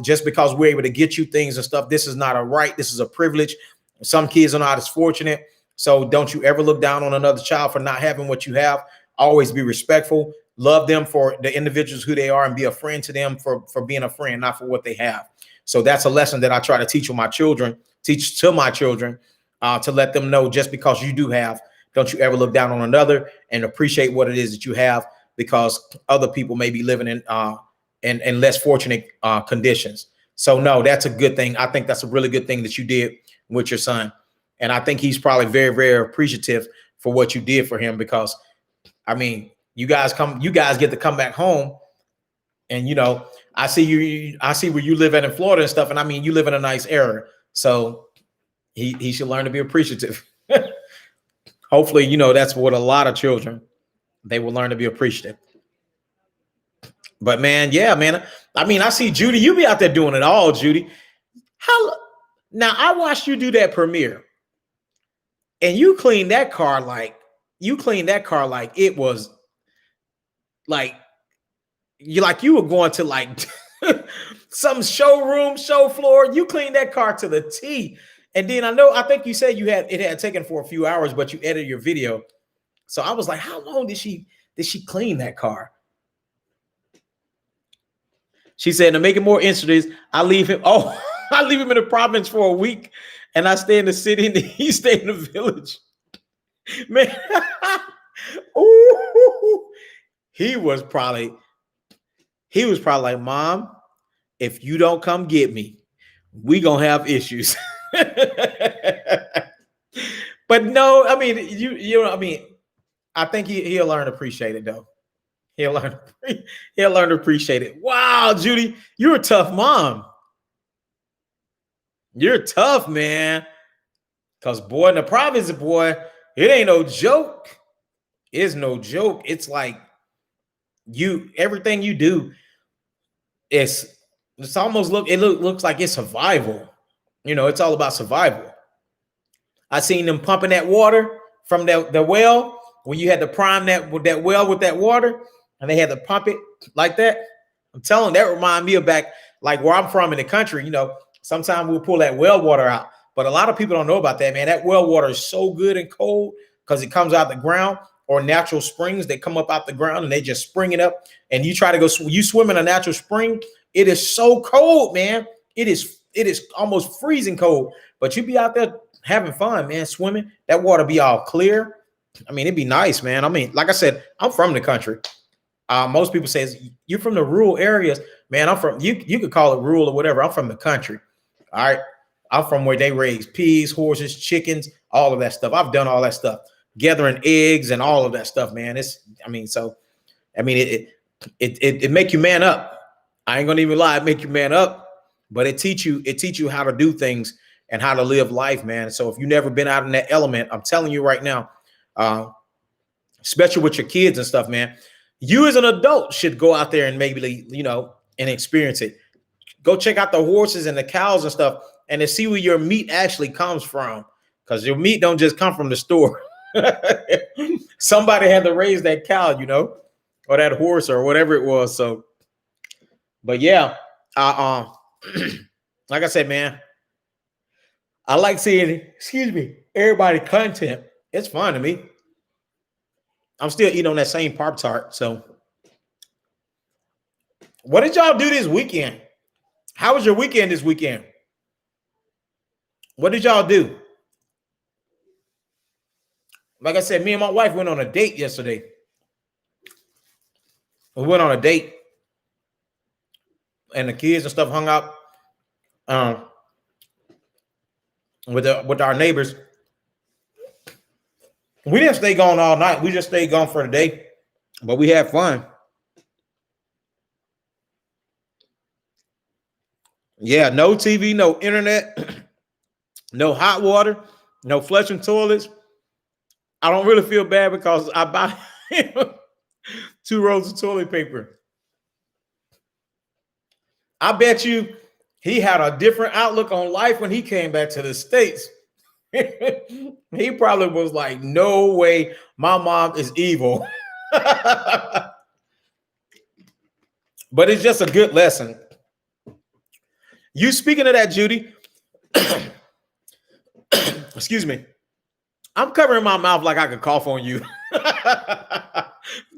just because we're able to get you things and stuff, this is not a right. This is a privilege. Some kids are not as fortunate. So don't you ever look down on another child for not having what you have. Always be respectful. Love them for the individuals who they are and be a friend to them for being a friend, not for what they have. So that's a lesson that I try to teach to my children, to let them know, just because you do have, don't you ever look down on another, and appreciate what it is that you have, because other people may be living in less fortunate conditions. So no, that's a good thing. I think that's a really good thing that you did with your son. And I think he's probably very, very appreciative for what you did for him, because I mean, you guys get to come back home, and you know, I see where you live at in Florida and stuff. And I mean, you live in a nice area. So he should learn to be appreciative. Hopefully, you know, that's what a lot of children, they will learn to be appreciative. But man, yeah, man. I mean, I see Judy, you be out there doing it all, Judy. Now I watched you do that premiere, and you cleaned that car like it was like you were going to like some show floor. You cleaned that car to the T. And then I think you said it had taken for a few hours, but you edited your video. So I was like, how long did she clean that car? She said, to make it more interesting, I leave him in the province for a week, and I stay in the city, and he stay in the village. Man, ooh, he was probably like, Mom, if you don't come get me, we gonna have issues. But no, I mean, you know, I mean, I think he'll learn to appreciate it though. He'll learn to appreciate it. Wow, Judy, you're a tough mom. You're tough, man. Because boy, in the province, boy, it ain't no joke. It's no joke. It's like everything you do, it's almost looks like it's survival. You know, it's all about survival. I seen them pumping that water from the well when you had to prime that well with that water, and they had to pump it like that. I'm telling, that remind me of back like where I'm from in the country. You know, sometimes we'll pull that well water out, but a lot of people don't know about that, man. That well water is so good and cold because it comes out the ground, or natural springs that come up out the ground and they just spring it up. And you try to you swim in a natural spring. It is so cold, man. It is almost freezing cold, but you be out there having fun, man, swimming. That water be all clear. I mean, it'd be nice, man. I mean, like I said, I'm from the country. Most people say you're from the rural areas, man. I'm from, you could call it rural or whatever. I'm from the country. All right. I'm from where they raise pigs, horses, chickens, all of that stuff. I've done all that stuff, gathering eggs and all of that stuff, man. It make you man up. I ain't gonna even lie, it make you man up, but it teach you how to do things and how to live life, man. So if you've never been out in that element, I'm telling you right now, especially with your kids and stuff, man, you as an adult should go out there and maybe, you know, and experience it. Go check out the horses and the cows and stuff, and to see where your meat actually comes from, because your meat don't just come from the store. Somebody had to raise that cow, or that horse or whatever it was. So, but yeah, like I said, man, I like seeing, everybody content. It's fun to me. I'm still eating on that same Pop Tart. So, what did y'all do this weekend? How was your weekend this weekend? What did y'all do? Like I said, me and my wife went on a date yesterday. We went on a date, and the kids and stuff hung out with our neighbors. We didn't stay gone all night. We just stayed gone for the day, but we had fun. Yeah, no TV, no internet, no hot water, no flushing toilets. I don't really feel bad because I buy 2 rolls of toilet paper. I bet you he had a different outlook on life when he came back to the States. He probably was like, no way, my mom is evil. But it's just a good lesson. You speaking of that, Judy, excuse me, I'm covering my mouth like I could cough on you.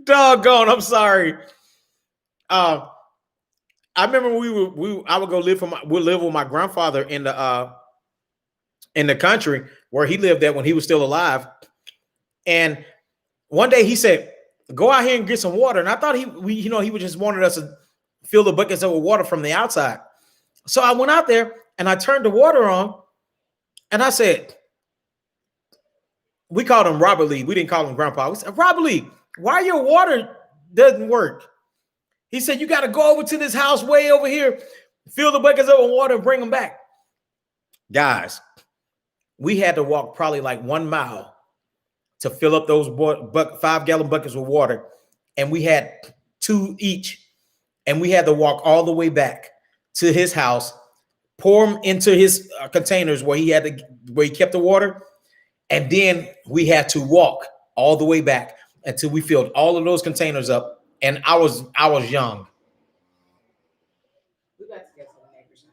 Doggone, I'm sorry. I remember I would go live with my grandfather in the country where he lived at when he was still alive. And one day he said, go out here and get some water. And I thought he would just wanted us to fill the buckets up with water from the outside. So I went out there and I turned the water on and I said, we called him Robert Lee. We didn't call him Grandpa. We said, Robert Lee, why your water doesn't work? He said, you got to go over to this house way over here, fill the buckets up with water and bring them back. Guys, we had to walk probably like 1 mile to fill up those 5-gallon buckets with water. And we had 2 each. And we had to walk all the way back to his house, pour them into his containers where he kept the water. And then we had to walk all the way back until we filled all of those containers up. And I was young. We got to get to the neighbor's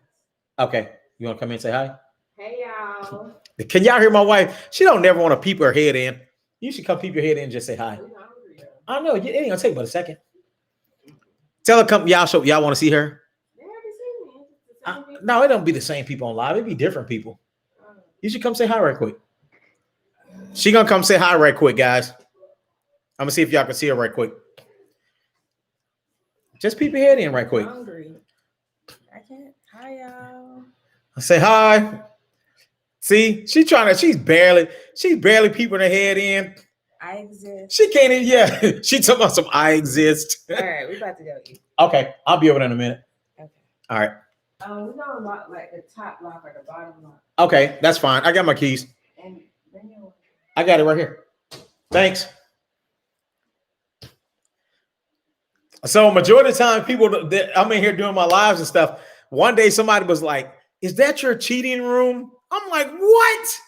house. Okay. You want to come in and say hi? Hey, y'all. Can y'all hear my wife? She don't never want to peep her head in. You should come peep your head in and just say hi. I know. It ain't going to take but a second. Tell her come. Y'all want to see her? They already seen me. No, it don't be the same people on live. It be different people. You should come say hi right quick. She gonna come say hi right quick, guys. I'm gonna see if y'all can see her right quick. Just peep your head in right quick. I'm hungry. I can't. Hi, y'all. Say hi. See, she's barely peeping her head in. I exist. She can't even, yeah. She talking about some I exist. All right, we about to go eat. Okay, I'll be over there in a minute. Okay. All right. We're gonna lock like the top lock or the bottom lock. Okay, that's fine. I got my keys. And bring your... I got it right here. Thanks. So majority of the time, people that I'm in here doing my lives and stuff. One day somebody was like, "Is that your cheating room?" I'm like, "What?"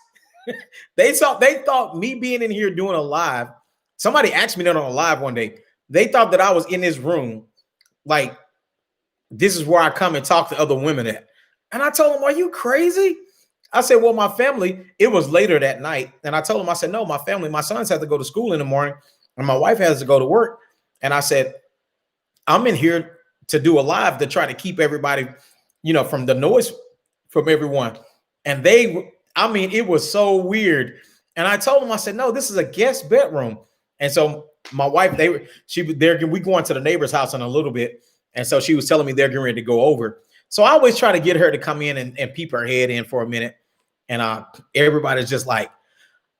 They thought me being in here doing a live. Somebody asked me that on a live one day. They thought that I was in this room, like this is where I come and talk to other women at. And I told them, "Are you crazy?" I said, "Well, my family." It was later that night, and I told them, I said, "No, my family, my sons have to go to school in the morning, and my wife has to go to work." And I said, "I'm in here to do a live to try to keep everybody, from the noise from everyone." And it was so weird. And I told them, I said, "No, this is a guest bedroom." And so my wife, we going to the neighbor's house in a little bit. And so she was telling me they're getting ready to go over. So I always try to get her to come in and peep her head in for a minute. And everybody's just like,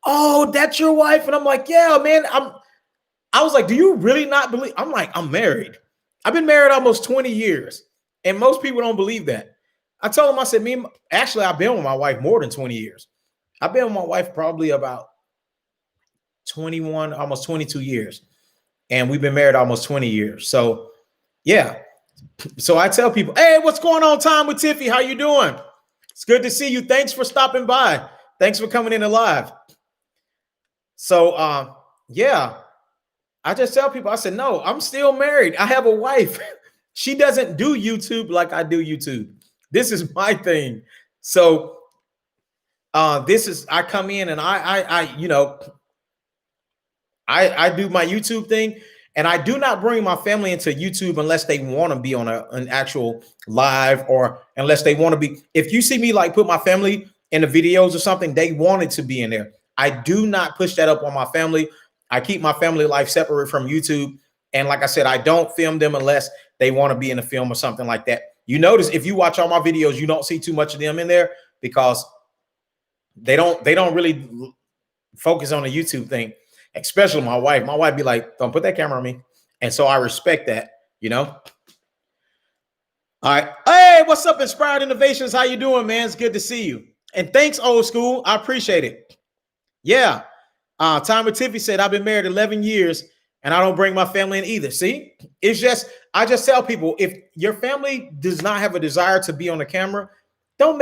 "Oh, that's your wife?" And I'm like, "Yeah, man." I was like, "Do you really not believe?" I'm like, "I'm married. I've been married almost 20 years. And most people don't believe that." I told him, I said, I've been with my wife more than 20 years. I've been with my wife probably about 21, almost 22 years. And we've been married almost 20 years. So, yeah. So I tell people, "Hey, what's going on, Time with Tiffy? How you doing? It's good to see you. Thanks for stopping by. Thanks for coming in live." So yeah, I just tell people, I said, no, I'm still married. I have a wife. She doesn't do YouTube like I do YouTube. This is my thing. So this is, I come in and I do my YouTube thing, and I do not bring my family into YouTube unless they want to be on an actual live, or unless they want to be. If you see me like put my family in the videos or something, they wanted to be in there. I do not push that up on my family. I keep my family life separate from YouTube. And like I said, I don't film them unless they want to be in a film or something like that. You notice if you watch all my videos, you don't see too much of them in there because they don't really focus on the YouTube thing, especially my wife. My wife be like, don't put that camera on me. And so I respect that, you know? All right. Hey, what's up, Inspired Innovations? How you doing, man? It's good to see you. And thanks, Old School. I appreciate it. Yeah. Time with Tiffy said, I've been married 11 years and I don't bring my family in either. See, it's just, I just tell people, if your family does not have a desire to be on the camera, don't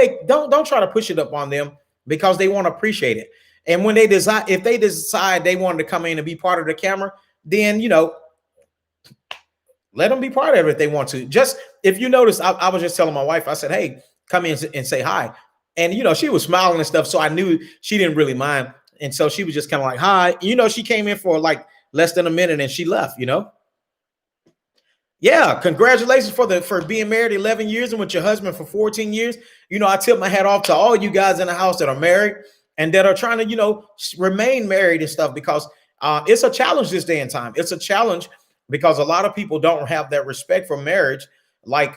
try to push it up on them, because they won't appreciate it. And when they decide, if they decide they wanted to come in and be part of the camera, then, you know, let them be part of it if they want to. Just, if you notice, I was just telling my wife, I said, hey, come in and say hi. And, you know, she was smiling and stuff. So I knew she didn't really mind. And so she was just kind of like, hi. You know, she came in for like less than a minute and she left, you know? Yeah, congratulations for being married 11 years and with your husband for 14 years. You know, I tip my hat off to all you guys in the house that are married and that are trying to, you know, remain married and stuff, because it's a challenge this day and time. It's a challenge because a lot of people don't have that respect for marriage like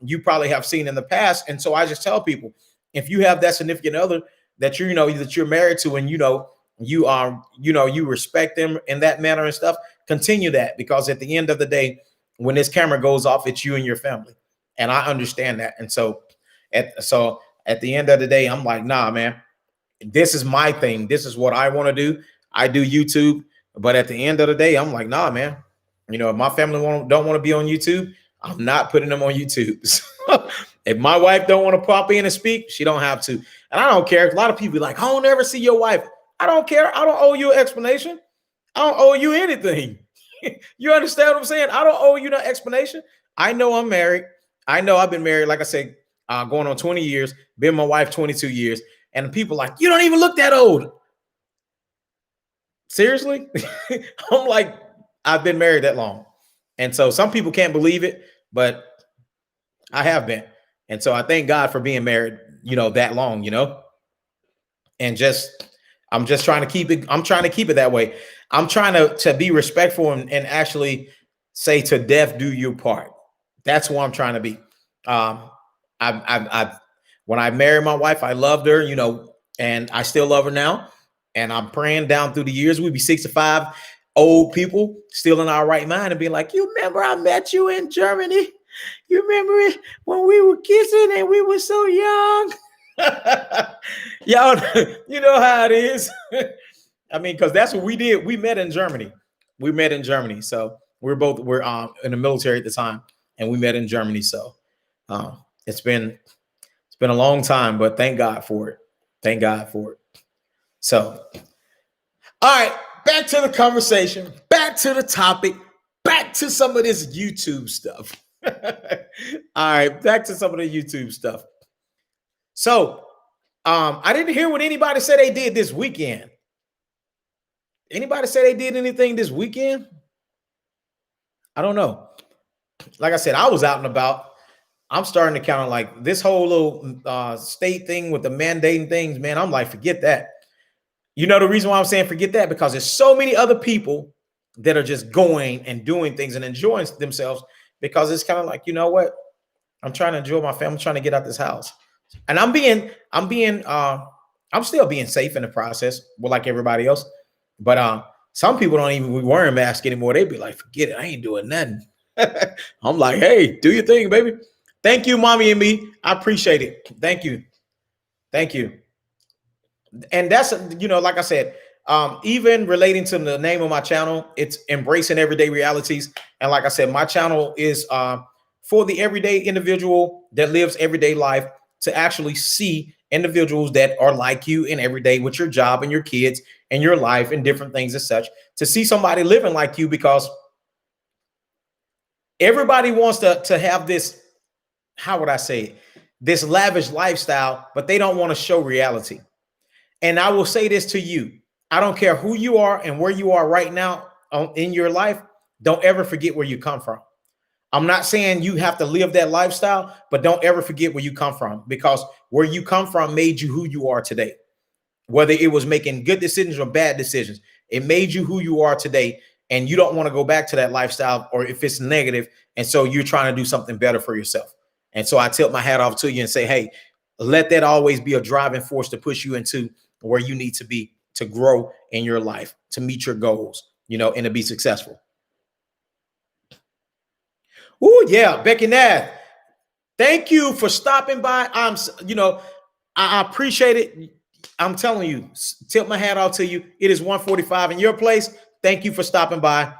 you probably have seen in the past. And so I just tell people, if you have that significant other that you know that you're married to, and you respect them in that manner and stuff, continue that, because at the end of the day, when this camera goes off, it's you and your family. And I understand that. And so at the end of the day, I'm like, nah, man, this is my thing. This is what I want to do. I do YouTube. But at the end of the day, I'm like, nah, man, you know, if my family don't want to be on YouTube, I'm not putting them on YouTube. If my wife don't want to pop in and speak, she don't have to. And I don't care. A lot of people be like, I don't ever see your wife. I don't care. I don't owe you an explanation. I don't owe you anything. You understand what I'm saying? I don't owe you no explanation. I know I'm married. I know I've been married, like I said, going on 20 years, been my wife 22 years. And people like, you don't even look that old. Seriously? I'm like, I've been married that long. And so some people can't believe it, but I have been. And so I thank God for being married, you know, that long, you know, and I'm just trying to keep it. I'm trying to keep it that way. I'm trying to be respectful and actually say to death, do your part. That's what I'm trying to be. When I married my wife, I loved her, you know, and I still love her now. And I'm praying down through the years, we'd be 65 old people still in our right mind and be like, you remember I met you in Germany? You remember it when we were kissing and we were so young? Y'all, you know how it is. I mean, because that's what we did. We met in Germany. So we're in the military at the time, and we met in Germany. So it's been a long time, but thank God for it. Thank God for it. So, all right, back to the conversation, back to the topic, back to some of this YouTube stuff. All right, back to some of the YouTube stuff. So I didn't hear what anybody said they did this weekend. Anybody say they did anything this weekend? I don't know. Like I said, I was out and about. I'm starting to count on like this whole little state thing with the mandating things, man. I'm like, forget that. You know, the reason why I'm saying forget that, because there's so many other people that are just going and doing things and enjoying themselves, because it's kind of like, you know what? I'm trying to enjoy my family. I'm trying to get out this house. And I'm still being safe in the process, well, like everybody else. But some people don't even be wearing masks anymore. They be like, forget it. I ain't doing nothing. I'm like, hey, do your thing, baby. Thank you, mommy and me. I appreciate it. Thank you. Thank you. And that's, you know, like I said, even relating to the name of my channel, it's Embracing Everyday Realities. And like I said, my channel is for the everyday individual that lives everyday life to actually see individuals that are like you in every day with your job and your kids and your life and different things as such, to see somebody living like you, because everybody wants to have this, how would I say it, this lavish lifestyle, but they don't want to show reality. And I will say this to you. I don't care who you are and where you are right now in your life. Don't ever forget where you come from. I'm not saying you have to live that lifestyle, but don't ever forget where you come from, because where you come from made you who you are today. Whether it was making good decisions or bad decisions, it made you who you are today. And you don't want to go back to that lifestyle, or if it's negative. And so you're trying to do something better for yourself. And so I tilt my hat off to you and say, hey, let that always be a driving force to push you into where you need to be, to grow in your life, to meet your goals, and to be successful. Oh, yeah. Becky Nath, thank you for stopping by. I appreciate it. I'm telling you, tilt my hat off to you. It is 1:45 in your place. Thank you for stopping by.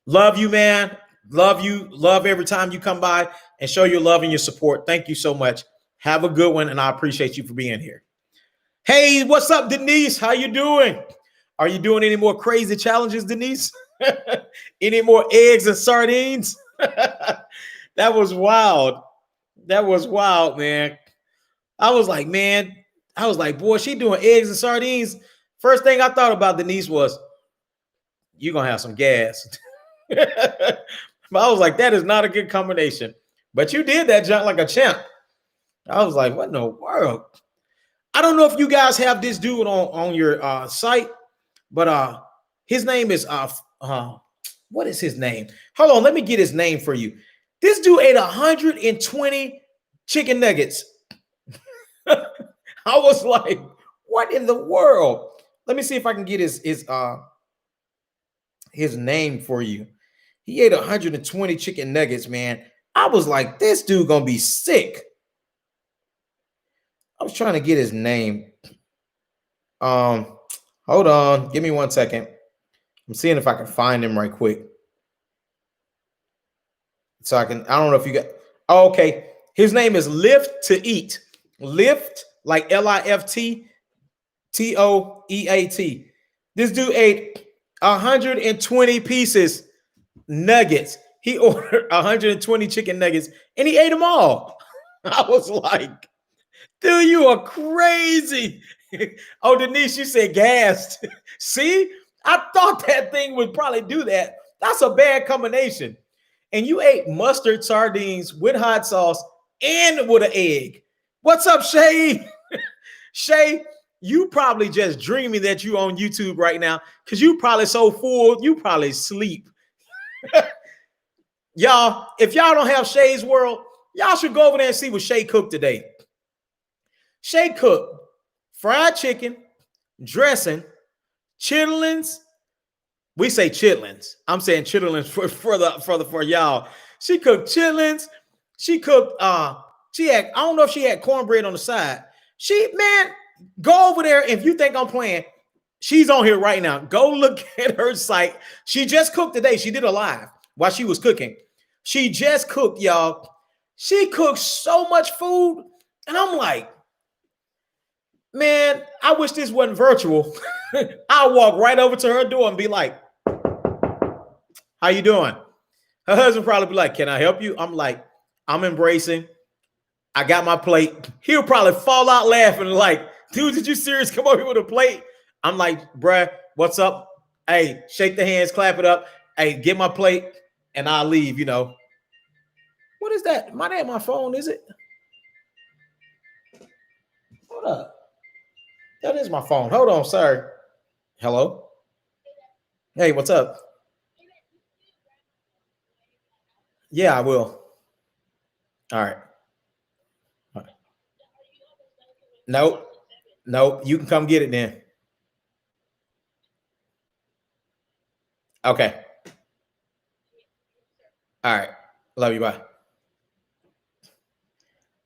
Love you, man. Love you. Love every time you come by and show your love and your support. Thank you so much. Have a good one, and I appreciate you for being here. Hey, what's up, Denise? How you doing? Are you doing any more crazy challenges, Denise? Any more eggs and sardines? That was wild. That was wild, man. I was like, boy, she doing eggs and sardines. First thing I thought about, Denise, was you're going to have some gas. But I was like, that is not a good combination. But you did that junk like a champ. I was like, what in the world? I don't know if you guys have this dude on your site, but his name is what is his name? Hold on, let me get his name for you. This dude ate 120 chicken nuggets. I was like, what in the world? Let me see if I can get his name for you. He ate 120 chicken nuggets, man. I was like, this dude gonna be sick. I was trying to get his name. Hold on, give me 1 second. I'm seeing if I can find him right quick. So I don't know if you got, oh, okay. His name is Lift to Eat. Lift, like LIFT, TOEAT. This dude ate 120 pieces nuggets. He ordered 120 chicken nuggets and he ate them all. I was like, dude, you are crazy. Oh, Denise, you said gassed. See, I thought that thing would probably do that. That's a bad combination. And you ate mustard sardines with hot sauce and with an egg. What's up, Shay? Shay, you probably just dreaming that you on YouTube right now because you probably so full, you probably sleep. Y'all, if y'all don't have Shay's World, y'all should go over there and see what Shay cooked today. Shay cooked fried chicken, dressing, chitlins. We say chitlins. I'm saying chitlins for y'all. She cooked chitlins. She cooked, I don't know if she had cornbread on the side. Man, go over there. If you think I'm playing, she's on here right now. Go look at her site. She just cooked today. She did a live while she was cooking. She just cooked, y'all. She cooked so much food. And I'm like, man, I wish this wasn't virtual. I'll walk right over to her door and be like, how you doing? Her husband probably be like, can I help you? I'm like, I'm embracing. I got my plate. He'll probably fall out laughing like, dude, did you serious come over here with a plate? I'm like, bruh, what's up? Hey, shake the hands, clap it up. Hey, get my plate and I'll leave, What is that? Might have my phone, is it? Hold up. That is my phone. Hold on, sorry. Hello? Hey, what's up? Yeah, I will. All right. Nope. You can come get it then. Okay. All right. Love you. Bye.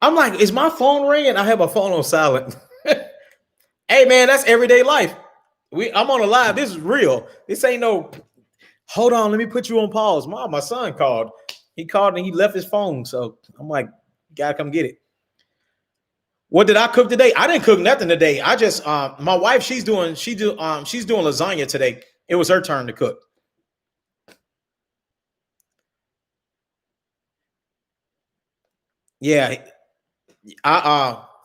I'm like, is my phone ringing? I have my phone on silent. Hey, man, that's everyday life. I'm on a live. This is real. This ain't no, hold on, let me put you on pause. Mom, my son called. He called and he left his phone. So I'm like, gotta come get it. What did I cook today? I didn't cook nothing today. I just my wife, she's doing lasagna today. It was her turn to cook. Yeah.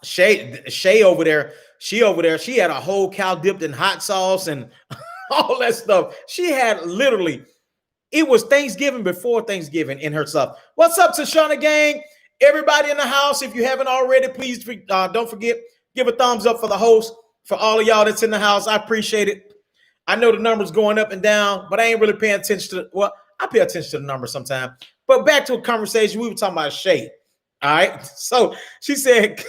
Shay over there, she had a whole cow dipped in hot sauce and all that stuff. She had literally, it was Thanksgiving before Thanksgiving in her stuff. What's up, Tashana gang? Everybody in the house, if you haven't already, please don't forget, give a thumbs up for the host, for all of y'all that's in the house. I appreciate it. I know the numbers going up and down, but I ain't really paying attention to, well, I pay attention to the numbers sometimes. But back to a conversation, we were talking about Shay. All right. So she said,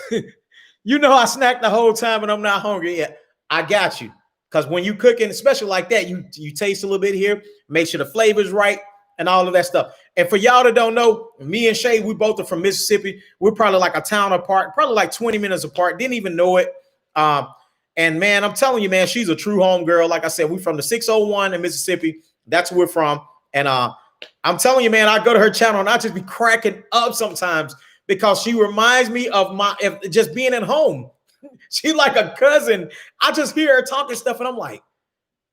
you know, I snack the whole time and I'm not hungry yet. I got you. Because when you cooking, especially like that, you taste a little bit here, make sure the flavor's right and all of that stuff. And for y'all that don't know, me and Shay, we both are from Mississippi. We're probably like a town apart, probably like 20 minutes apart. Didn't even know it. And man, I'm telling you, man, she's a true home girl. Like I said, we're from the 601 in Mississippi. That's where we're from. And I'm telling you, man, I go to her channel and I just be cracking up sometimes because she reminds me of just being at home. She like a cousin. I just hear her talking stuff and I'm like,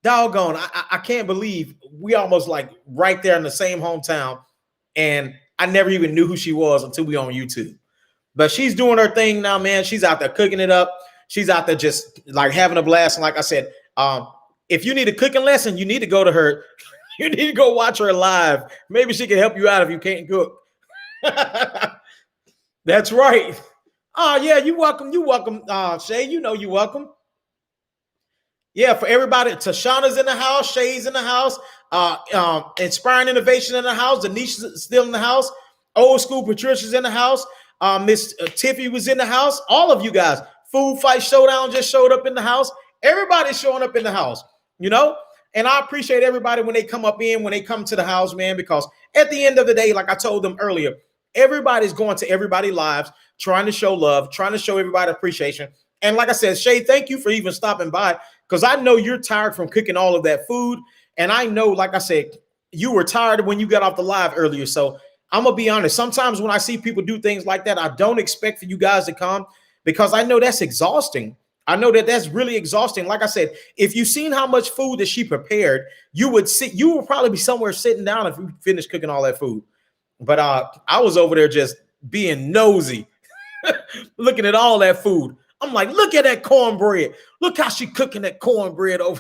doggone, I can't believe we almost like right there in the same hometown. And I never even knew who she was until we on YouTube. But she's doing her thing now, man. She's out there cooking it up. She's out there just like having a blast. And like I said, if you need a cooking lesson, you need to go to her. You need to go watch her live. Maybe she can help you out if you can't cook. That's right. Oh, yeah, you're welcome. You're welcome, Shay. You know you're welcome. Yeah, for everybody, Tashana's in the house, Shay's in the house, Inspiring Innovation in the house, Denise is still in the house, Old School Patricia's in the house, Miss Tiffy was in the house, all of you guys. Food Fight Showdown just showed up in the house. Everybody's showing up in the house, you know? And I appreciate everybody when they come up in, when they come to the house, man, because at the end of the day, like I told them earlier, everybody's going to everybody's lives, trying to show love, trying to show everybody appreciation. And like I said, Shay, thank you for even stopping by, because I know you're tired from cooking all of that food. And I know, like I said, you were tired when you got off the live earlier. So I'm going to be honest. Sometimes when I see people do things like that, I don't expect for you guys to come because I know that's exhausting. I know that that's really exhausting. Like I said, if you've seen how much food that she prepared, you would probably be somewhere sitting down if you finished cooking all that food. But I was over there just being nosy, looking at all that food. I'm like, look at that cornbread. Look how she cooking that cornbread over.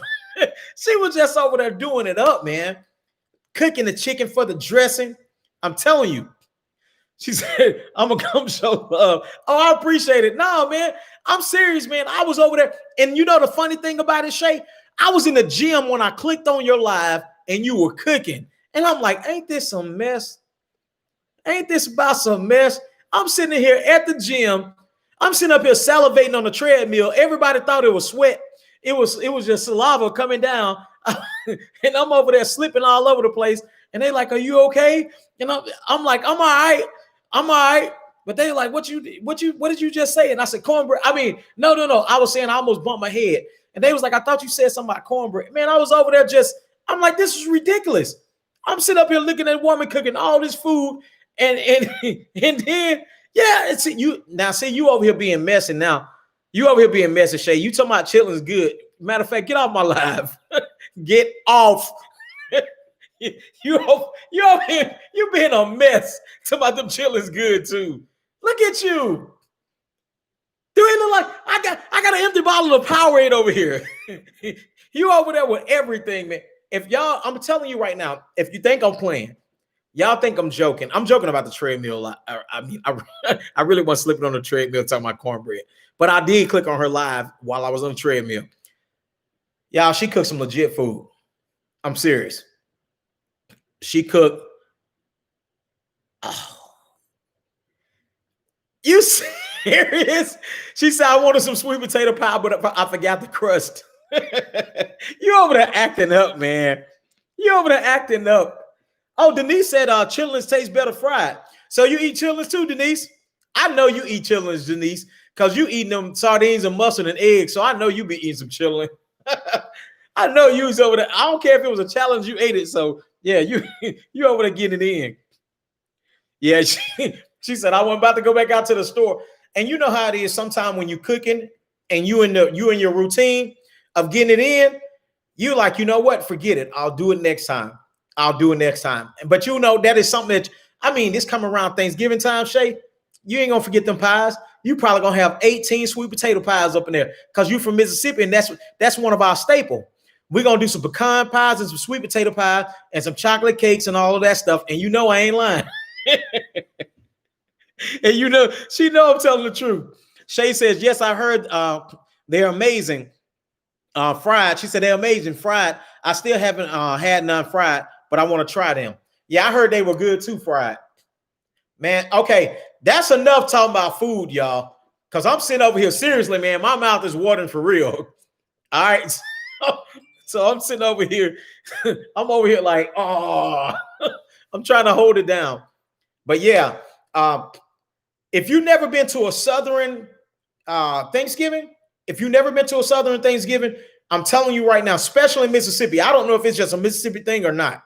She was just over there doing it up, man. Cooking the chicken for the dressing. I'm telling you. She said, I'm going to come show love. Oh, I appreciate it. No, man, I'm serious, man. I was over there. And you know the funny thing about it, Shay? I was in the gym when I clicked on your live and you were cooking. And I'm like, ain't this some mess? Ain't this about some mess? I'm sitting here at the gym. I'm sitting up here salivating on the treadmill. Everybody thought it was sweat. It was just saliva coming down. And I'm over there slipping all over the place. And they like, are you okay? And I'm like, I'm all right. I'm all right. But they like, what did you just say? And I said, cornbread. I mean, no. I was saying I almost bumped my head. And they was like, I thought you said something about cornbread. Man, I was over there I'm like, this is ridiculous. I'm sitting up here looking at a woman cooking all this food. And then, yeah, it's you. Now, see, you over here being messy now. You over here being messy, Shay. You talking about chilling's good. Matter of fact, get off my live. Get off. You over here, you being a mess. Talking about them chilling's good too. Look at you. Do it look like I got an empty bottle of Powerade over here? You over there with everything, man. If y'all, I'm telling you right now, if you think I'm playing, y'all think I'm joking. I'm joking about the treadmill. I mean, I really wasn't slipping on the treadmill talking about cornbread. But I did click on her live while I was on the treadmill. Y'all, she cooked some legit food. I'm serious. She cooked. Oh. You serious? She said, I wanted some sweet potato pie, but I forgot the crust. You over there acting up, man. You over there acting up. Oh, Denise said chitlins taste better fried. So you eat chitlins too, Denise? I know you eat chitlins, Denise, because you eating them sardines and mustard and eggs. So I know you be eating some chitlins. I know you was over there. I don't care if it was a challenge, you ate it. So yeah, you over there getting it in. Yeah, she said, I wasn't about to go back out to the store. And you know how it is sometimes when you're cooking and you in your routine of getting it in, you like, you know what? Forget it. I'll do it next time. I'll do it next time. But you know, that is something that, I mean, this come around Thanksgiving time, Shay, you ain't gonna forget them pies. You probably gonna have 18 sweet potato pies up in there because you from Mississippi, and that's one of our staple. We're gonna do some pecan pies and some sweet potato pie and some chocolate cakes and all of that stuff. And you know I ain't lying. And you know, she know I'm telling the truth. Shay says, yes, I heard they're amazing. Fried. She said they're amazing fried. I still haven't had none fried, but I want to try them. Yeah, I heard they were good too, fried. Man, okay, that's enough talking about food, y'all. Because I'm sitting over here, seriously, man, my mouth is watering for real. All right. So I'm sitting over here. I'm over here like, oh, I'm trying to hold it down. But yeah, if you've never been to a Southern Thanksgiving, I'm telling you right now, especially in Mississippi, I don't know if it's just a Mississippi thing or not,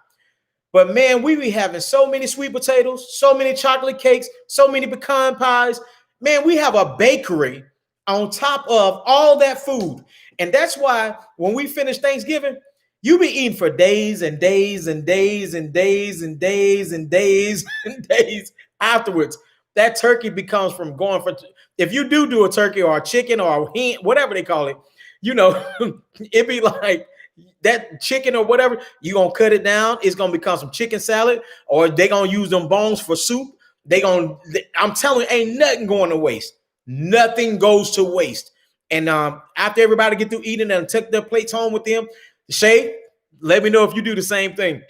but man, we be having so many sweet potatoes, so many chocolate cakes, so many pecan pies. Man, we have a bakery on top of all that food. And that's why when we finish Thanksgiving, you be eating for days and days and days and days and days and days and days afterwards. That turkey becomes from going for, if you do a turkey or a chicken or a hen, whatever they call it, you know, it be like that chicken or whatever, you're going to cut it down. It's going to become some chicken salad, or they going to use them bones for soup. I'm telling you, ain't nothing going to waste. Nothing goes to waste. And after everybody get through eating and take their plates home with them, Shay, let me know if you do the same thing.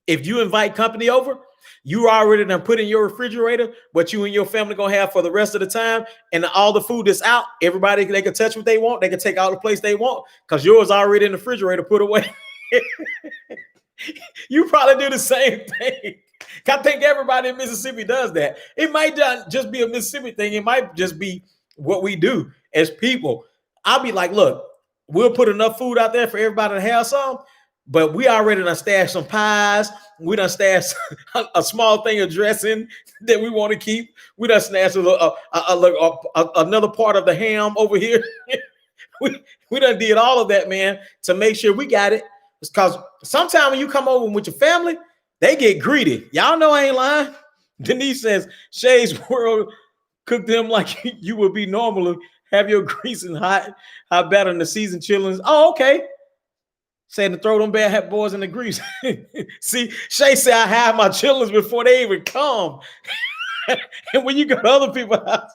If you invite company over, you already done put in your refrigerator what you and your family gonna have for the rest of the time, and all the food is out. Everybody, they can touch what they want. They can take all the place they want because yours already in the refrigerator put away. You probably do the same thing. I think everybody in Mississippi does that. It might not just be a Mississippi thing. It might just be what we do as people. I'll be like, look, we'll put enough food out there for everybody to have some, but we already done stashed some pies. We done stashed a small thing of dressing that we want to keep. We done stashed another part of the ham over here. we done did all of that, man, to make sure we got it. Because sometimes when you come over with your family, they get greedy. Y'all know I ain't lying. Denise says, Shay's World, cook them like you would be normally. Have your grease and hot batter in the seasoned chillings. Oh, okay. Saying to throw them bad boys in the grease. See, Shay said I have my chillings before they even come. And when you go to other people's house,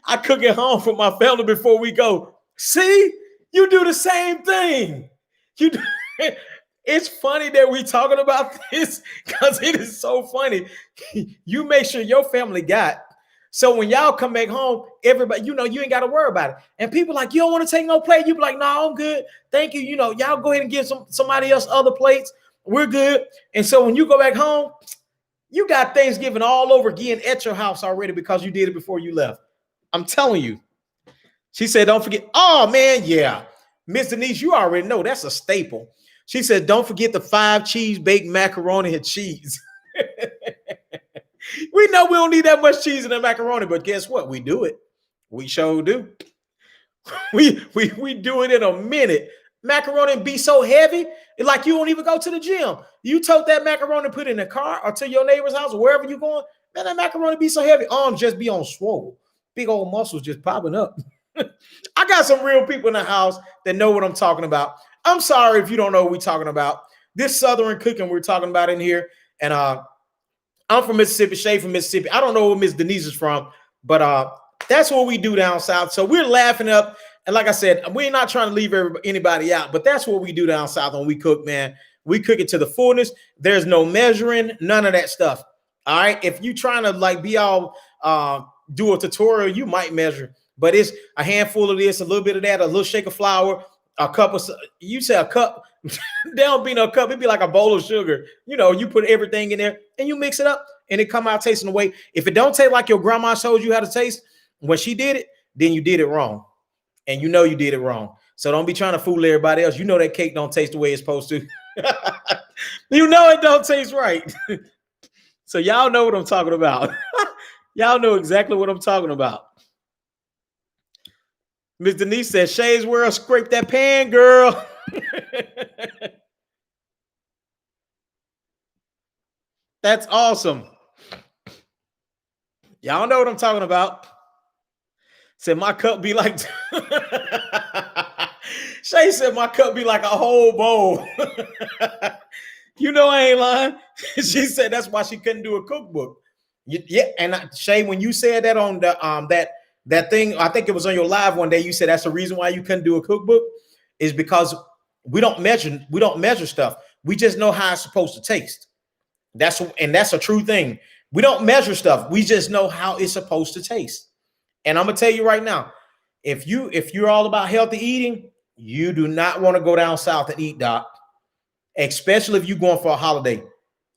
I cook at home for my family before we go. See, you do the same thing. It's funny that we talking about this because it is so funny. You make sure your family got. So when y'all come back home, everybody, you know, you ain't got to worry about it. And people like, you don't want to take no plate. You be like, no, I'm good. Thank you. You know, y'all go ahead and give somebody else other plates. We're good. And so when you go back home, you got Thanksgiving all over again at your house already because you did it before you left. I'm telling you. She said, don't forget. Oh, man, yeah. Miss Denise, you already know that's a staple. She said, don't forget the 5 cheese baked macaroni and cheese. We know we don't need that much cheese in the macaroni, but guess what? We do it. We sure do. We do it in a minute. Macaroni be so heavy, it's like you don't even go to the gym. You tote that macaroni, put it in the car or to your neighbor's house or wherever you're going. Man, that macaroni be so heavy. Arms just be on swole. Big old muscles just popping up. I got some real people in the house that know what I'm talking about. I'm sorry if you don't know what we're talking about. This Southern cooking we're talking about in here. And I'm from Mississippi, Shay from Mississippi. I don't know where Miss Denise is from, but that's what we do down south. So we're laughing up. And like I said, we're not trying to leave anybody out, but that's what we do down south when we cook, man. We cook it to the fullness. There's no measuring, none of that stuff. All right. If you trying to like be all do a tutorial, you might measure, but it's a handful of this, a little bit of that, a little shake of flour, a cup of, you say a cup, there don't be no cup. It'd be like a bowl of sugar. You know, you put everything in there and you mix it up and it come out tasting the way. If it don't taste like your grandma showed you how to taste when she did it, then you did it wrong. And you know you did it wrong. So don't be trying to fool everybody else. You know that cake don't taste the way it's supposed to. You know it don't taste right. So y'all know what I'm talking about. Y'all know exactly what I'm talking about. Miss Denise says, Shay's World, scrape that pan, girl. That's awesome. Y'all know what I'm talking about. Said my cup be like Shay said my cup be like a whole bowl. You know I ain't lying. She said that's why she couldn't do a cookbook. Yeah, and Shay, when you said that on the that thing, I think it was on your live one day. You said that's the reason why you couldn't do a cookbook is because we don't measure stuff. We just know how it's supposed to taste. That's a true thing. We don't measure stuff. We just know how it's supposed to taste. And I'm gonna tell you right now, if you're all about healthy eating, you do not want to go down south and eat, Doc. Especially if you're going for a holiday,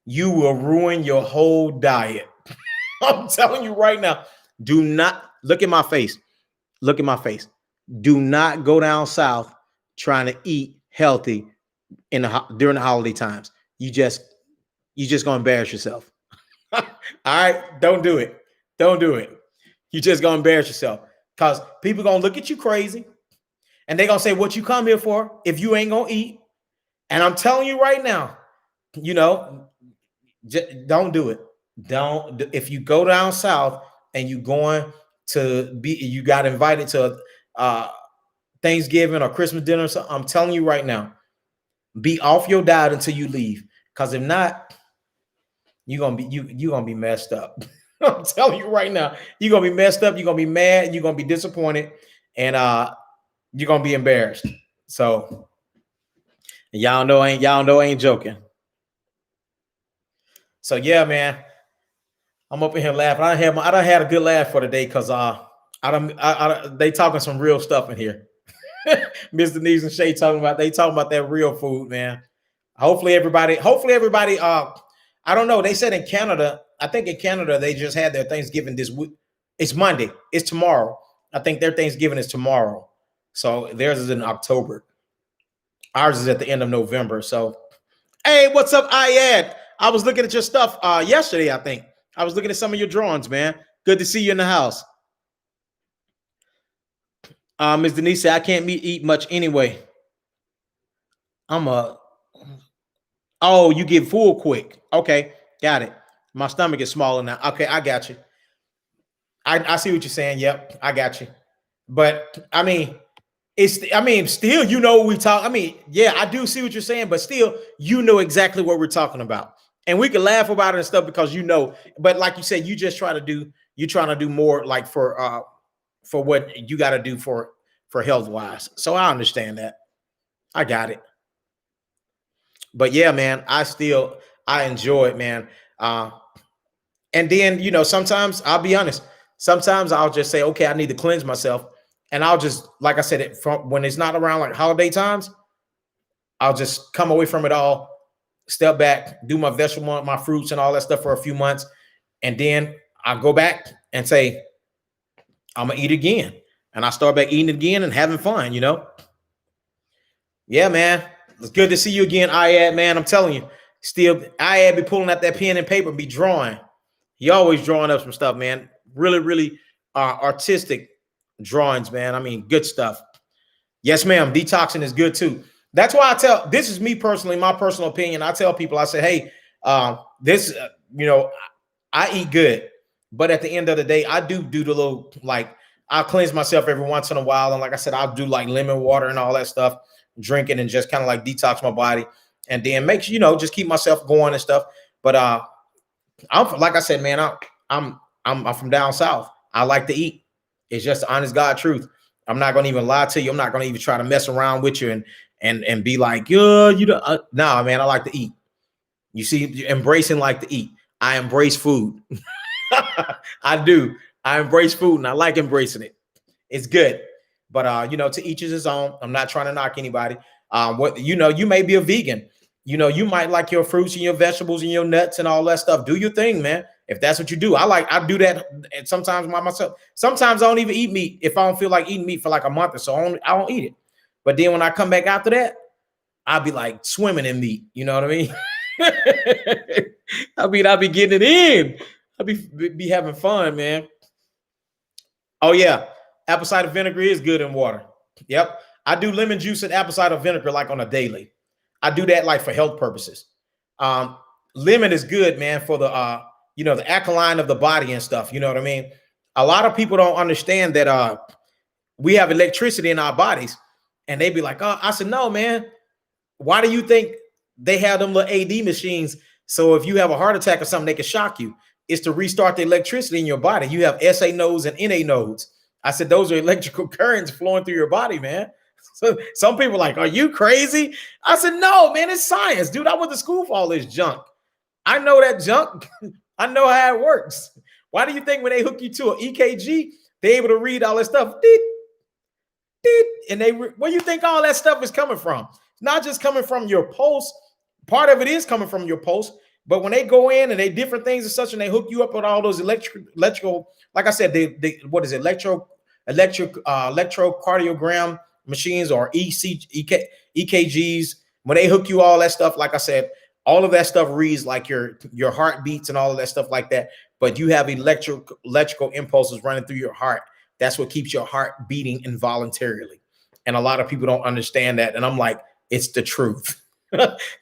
you will ruin your whole diet. I'm telling you right now, do not look at my face. Look at my face. Do not go down south trying to eat healthy during the holiday times. You just gonna embarrass yourself. All right, don't do it. Don't do it. You just gonna embarrass yourself because people gonna look at you crazy, and they gonna say, "What you come here for? If you ain't gonna eat." And I'm telling you right now, you know, don't do it. Don't. If you go down south and you got invited to Thanksgiving or Christmas dinner, so I'm telling you right now, be off your diet until you leave. Because if not, you're gonna be messed up. I'm telling you right now, you're gonna be messed up. You're gonna be mad. You're gonna be disappointed, and you're gonna be embarrassed. So y'all know I ain't joking. So yeah, man, I'm up in here laughing. I done had a good laugh for the day because they talking some real stuff in here. Mr. Denise and Shay talking about that real food, man. Hopefully everybody, I don't know. They said in Canada, I think in Canada, they just had their Thanksgiving this week. It's Monday. It's tomorrow. I think their Thanksgiving is tomorrow. So theirs is in October. Ours is at the end of November. So, hey, what's up, Ayad? I was looking at your stuff yesterday, I think. I was looking at some of your drawings, man. Good to see you in the house. Ms. Denise said, I can't eat much anyway. Oh, you get full quick. Okay, got it. My stomach is smaller now. Okay, I got you. I see what you're saying. Yep, I got you. But I mean, still, you know what we talk. I mean, yeah, I do see what you're saying, but still, you know exactly what we're talking about. And we can laugh about it and stuff because you know, but like you said, you're trying to do more like for what you got to do for health wise. So I understand that. I got it. But yeah, man, I enjoy it, man. And then, you know, sometimes I'll be honest, sometimes I'll just say, okay, I need to cleanse myself. And I'll just, like I said, when it's not around like holiday times, I'll just come away from it all, step back, do my vegetable, my fruits and all that stuff for a few months. And then I go back and say, I'm going to eat again. And I start back eating again and having fun, you know? Yeah, man. It's good to see you again, Ayad, man. I'm telling you, still, Ayad be pulling out that pen and paper, be drawing. He always drawing up some stuff, man. Really, really artistic drawings, man. I mean, good stuff. Yes, ma'am. Detoxing is good too. That's why this is me personally, my personal opinion. I tell people, I say, hey, you know, I eat good, but at the end of the day, I do the little, like, I'll cleanse myself every once in a while. And like I said, I'll do like lemon water and all that stuff, drinking and just kind of like detox my body. And then make sure, you know, just keep myself going and stuff. But I'm, like I said, man, I'm from down south. I like to eat. It's just the honest God truth. I'm not gonna even lie to you. I'm not gonna even try to mess around with you and be like, you know, nah, man, I like to eat. You see, embracing like to eat. I embrace food. I do. I embrace food and I like embracing it. It's good. But you know, to each his own. I'm not trying to knock anybody. What, you know, you may be a vegan. You know, you might like your fruits and your vegetables and your nuts and all that stuff. Do your thing, man. If that's what you do. I do that sometimes by myself. Sometimes I don't even eat meat if I don't feel like eating meat for like a month or so. I don't eat it. But then when I come back after that, I'll be like swimming in meat. You know what I mean? I'll be getting it in. I'll be having fun, man. Oh yeah, apple cider vinegar is good in water. Yep, I do lemon juice and apple cider vinegar like on a daily. I do that like for health purposes. Um, Lemon is good, man, for the the alkaline of the body and stuff. You know what I mean? A lot of people don't understand that we have electricity in our bodies, and they be like, "Oh," I said, "No, man. Why do you think they have them little AD machines? So if you have a heart attack or something, they can shock you. It's to restart the electricity in your body. You have SA nodes and NA nodes." I said, "Those are electrical currents flowing through your body, man." So some people are like, "Are you crazy?" I said, "No, man, it's science, dude. I went to school for all this junk. I know that junk. I know how it works. Why do you think when they hook you to an EKG, they're able to read all that stuff? And where you think all that stuff is coming from? It's not just coming from your pulse. Part of it is coming from your pulse, but when they go in and they different things and such, and they hook you up with all those electrical, like I said, they what is it, electrocardiogram machines or EKGs. When they hook you all that stuff, like I said, all of that stuff reads like your heartbeats and all of that stuff like that. But you have electrical impulses running through your heart. That's what keeps your heart beating involuntarily. And a lot of people don't understand that. And I'm like, it's the truth.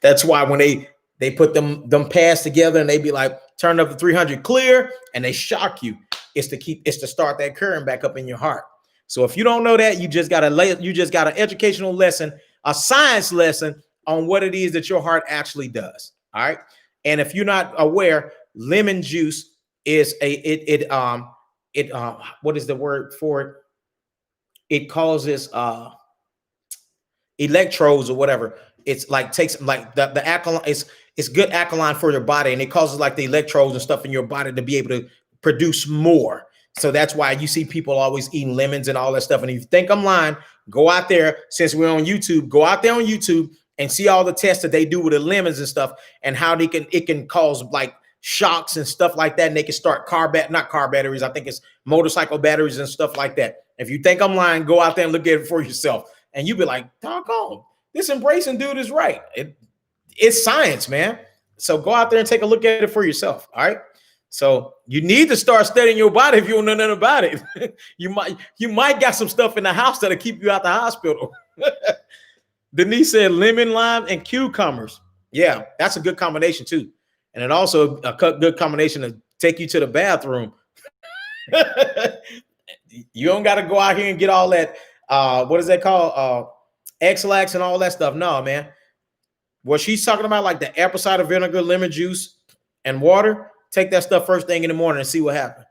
That's why when they put them pads together and they be like, turn up to 300 clear, and they shock you, it's to start that current back up in your heart. So if you don't know that, you just got an educational lesson, a science lesson on what it is that your heart actually does. All right. And if you're not aware, lemon juice is what is the word for it? It causes electrodes or whatever. It's like takes like the alkaline. It's good alkaline for your body, and it causes like the electrodes and stuff in your body to be able to produce more. So that's why you see people always eating lemons and all that stuff. And if you think I'm lying, go out there. Since we're on YouTube, go out there on YouTube and see all the tests that they do with the lemons and stuff, and how it can cause like shocks and stuff like that. And they can start not car batteries. I think it's motorcycle batteries and stuff like that. If you think I'm lying, go out there and look at it for yourself. And you be like, doggone, this embracing dude is right. It's science, man. So go out there and take a look at it for yourself. All right. So you need to start studying your body if you don't know nothing about it. you might got some stuff in the house that'll keep you out the hospital. Denise said lemon, lime, and cucumbers. Yeah, that's a good combination too. And it also a good combination to take you to the bathroom. You don't got to go out here and get all that. What is that called? X-Lax and all that stuff. No, man. What she's talking about, like the apple cider vinegar, lemon juice, and water. Take that stuff first thing in the morning and see what happens.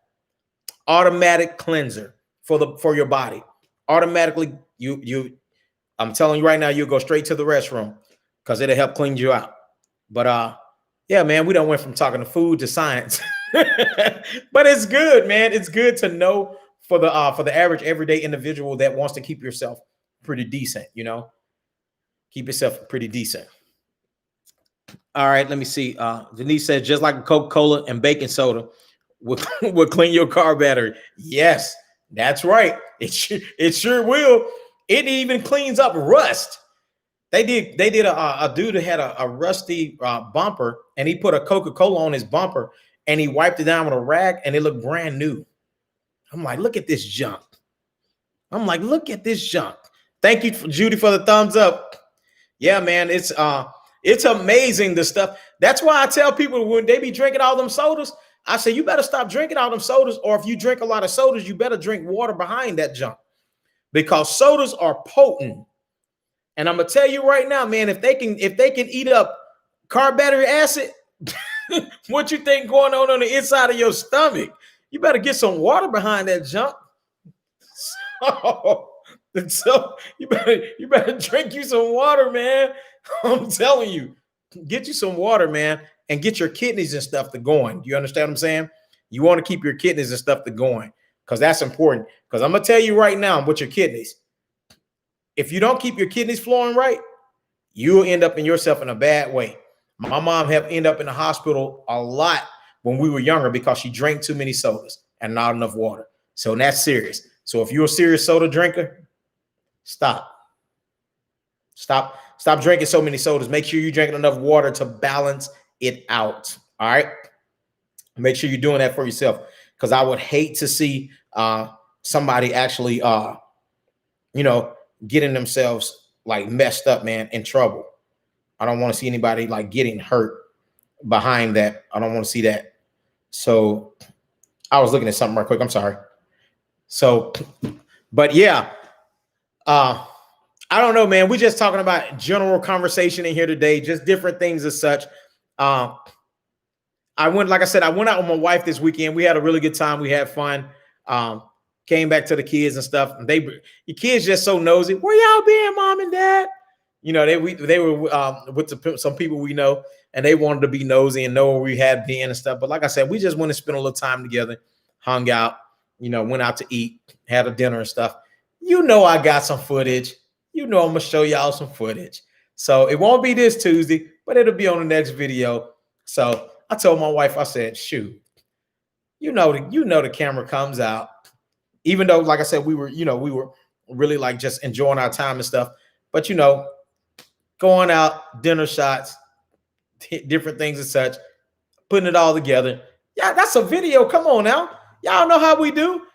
Automatic cleanser for your body. Automatically, I'm telling you right now, you'll go straight to the restroom because it'll help clean you out. But yeah, man, we done went from talking to food to science. But it's good, man. It's good to know for the average everyday individual that wants to keep yourself pretty decent, keep yourself pretty decent. All right, let me see. Denise says just like Coca-Cola and baking soda will clean your car battery. Yes, that's right. It sure will. It even cleans up rust. They did a dude that had a rusty bumper, and he put a Coca-Cola on his bumper and he wiped it down with a rag and it looked brand new. I'm like, look at this junk. Thank you, Judy, for the thumbs up. Yeah, man, it's amazing, the stuff. That's why I tell people when they be drinking all them sodas, I say, you better stop drinking all them sodas, or if you drink a lot of sodas, you better drink water behind that junk, because sodas are potent. And I'm gonna tell you right now, man, if they can eat up carbonated acid, what you think going on the inside of your stomach? You better get some water behind that junk. So you better drink you some water, man. I'm telling you, get you some water, man, and get your kidneys and stuff to going. Do you understand what I'm saying? You want to keep your kidneys and stuff to going, because that's important. Because I'm gonna tell you right now, with your kidneys, if you don't keep your kidneys flowing right, you'll end up in yourself in a bad way. My mom have ended up in the hospital a lot when we were younger because she drank too many sodas and not enough water. So that's serious. So if you're a serious soda drinker, stop drinking so many sodas. Make sure you're drinking enough water to balance it out. All right. Make sure you're doing that for yourself, because I would hate to see somebody actually getting themselves like messed up, man, in trouble. I don't want to see anybody like getting hurt behind that. I don't want to see that. So I was looking at something right quick. I'm sorry. So, but yeah, I don't know, man. We're just talking about general conversation in here today, just different things as such. Like I said, I went out with my wife this weekend. We had a really good time. We had fun. Came back to the kids and stuff. And the kids just so nosy. Where y'all been, mom and dad? They were with some people we know, and they wanted to be nosy and know where we had been and stuff. But like I said, we just want to spend a little time together, hung out, went out to eat, had a dinner and stuff. I got some footage. I'm gonna show y'all some footage. So it won't be this Tuesday, but it'll be on the next video. So I told my wife, I said, shoot, the camera comes out. Even though, like I said, we were really like just enjoying our time and stuff. But going out, dinner shots, different things and such, putting it all together. Yeah, that's a video. Come on now. Y'all know how we do.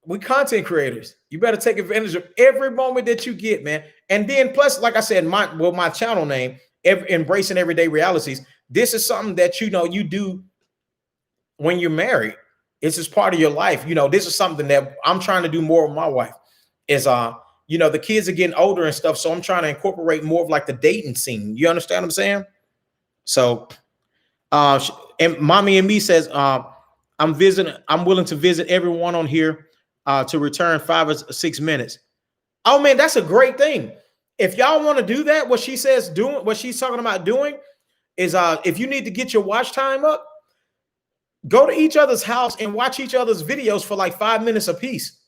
We content creators. You better take advantage of every moment that you get, man. And then plus, like I said, my channel name, Embracing Everyday Realities. This is something that you do when you're married. It's just part of your life. This is something that I'm trying to do more with my wife. Is the kids are getting older and stuff, so I'm trying to incorporate more of like the dating scene. You understand what I'm saying? So, and Mommy and Me says, I'm willing to visit everyone on here to return 5 or 6 minutes. Oh man, that's a great thing. If y'all want to do that, what she's talking about doing is if you need to get your watch time up, go to each other's house and watch each other's videos for like 5 minutes a piece,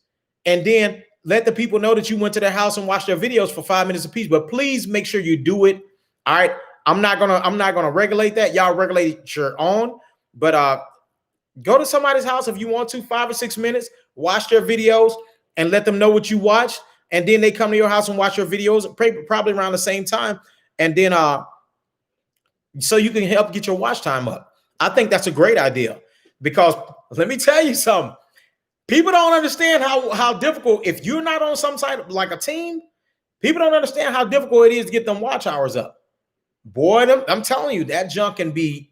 and then let the people know that you went to their house and watched their videos for 5 minutes a piece. But please make sure you do it. All right, I'm not gonna regulate that. Y'all regulate your own, but go to somebody's house if you want to, 5 or 6 minutes, watch their videos, and let them know what you watch. And then they come to your house and watch your videos, probably around the same time, and then so you can help get your watch time up. I think that's a great idea, because let me tell you something. People don't understand how difficult, if you're not on some side, like a team, people don't understand how difficult it is to get them watch hours up. Boy, I'm telling you, that junk can take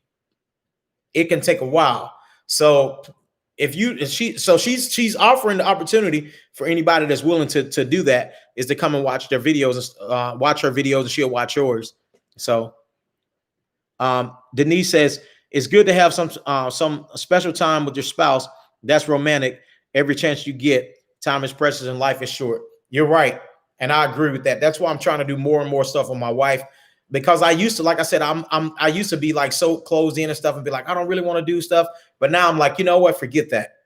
a while. So she's offering the opportunity for anybody that's willing to do that, is to come and watch their videos, watch her videos, and she'll watch yours. So Denise says, it's good to have some special time with your spouse. That's romantic. Every chance you get. Time is precious and life is short. You're right. And I agree with that. That's why I'm trying to do more and more stuff with my wife, because I used to, like I said, I used to be like so closed in and stuff and be like, I don't really want to do stuff. But now I'm like, you know what? Forget that.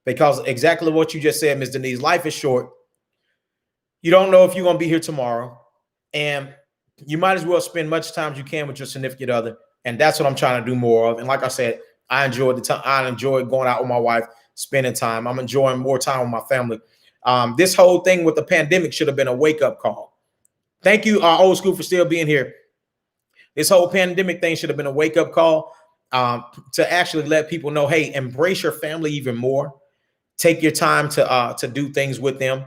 Because exactly what you just said, Ms. Denise, life is short. You don't know if you're going to be here tomorrow. And you might as well spend much time as you can with your significant other. And that's what I'm trying to do more of. And like I said, I enjoyed the time. I enjoyed going out with my wife, spending time. I'm enjoying more time with my family. This whole thing with the pandemic should have been a wake-up call. Thank you, Old School, for still being here. This whole pandemic thing should have been a wake-up call to actually let people know, hey, embrace your family even more. Take your time to do things with them.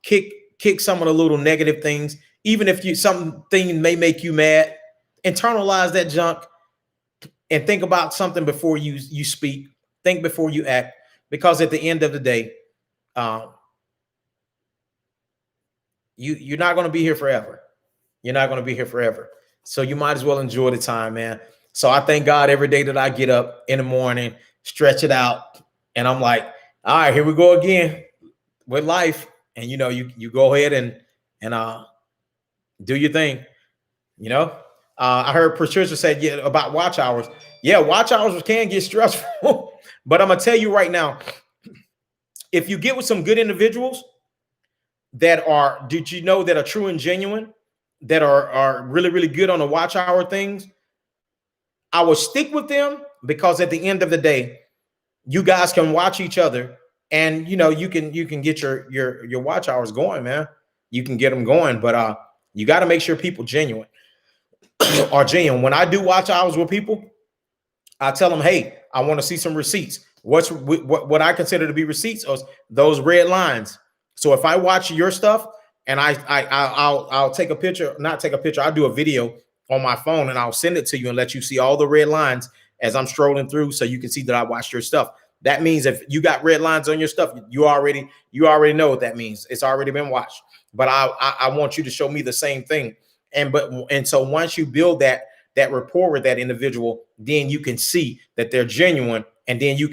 Kick some of the little negative things. Even if something may make you mad, internalize that junk and think about something before you speak. Think before you act, because at the end of the day, you're not going to be here forever. You're not going to be here forever. So you might as well enjoy the time, man. So I thank God every day that I get up in the morning, stretch it out, and I'm like, all right, here we go again with life. And you go ahead and do your thing. I heard Patricia said about watch hours. Yeah, watch hours can get stressful. But I'm gonna tell you right now, if you get with some good individuals that are true and genuine, that are really, really good on the watch hour things, I will stick with them, because at the end of the day, you guys can watch each other, and you can get your watch hours going, man. You can get them going, but you got to make sure people are genuine. When I do watch hours with people, I tell them, hey, I want to see some receipts. What I consider to be receipts are those red lines. So if I watch your stuff and I'll take a picture, not take a picture, I'll do a video on my phone and I'll send it to you and let you see all the red lines as I'm strolling through, so you can see that I watched your stuff. That means if you got red lines on your stuff, you already know what that means. It's already been watched. But I want you to show me the same thing. And so once you build that rapport with that individual, then you can see that they're genuine, and then you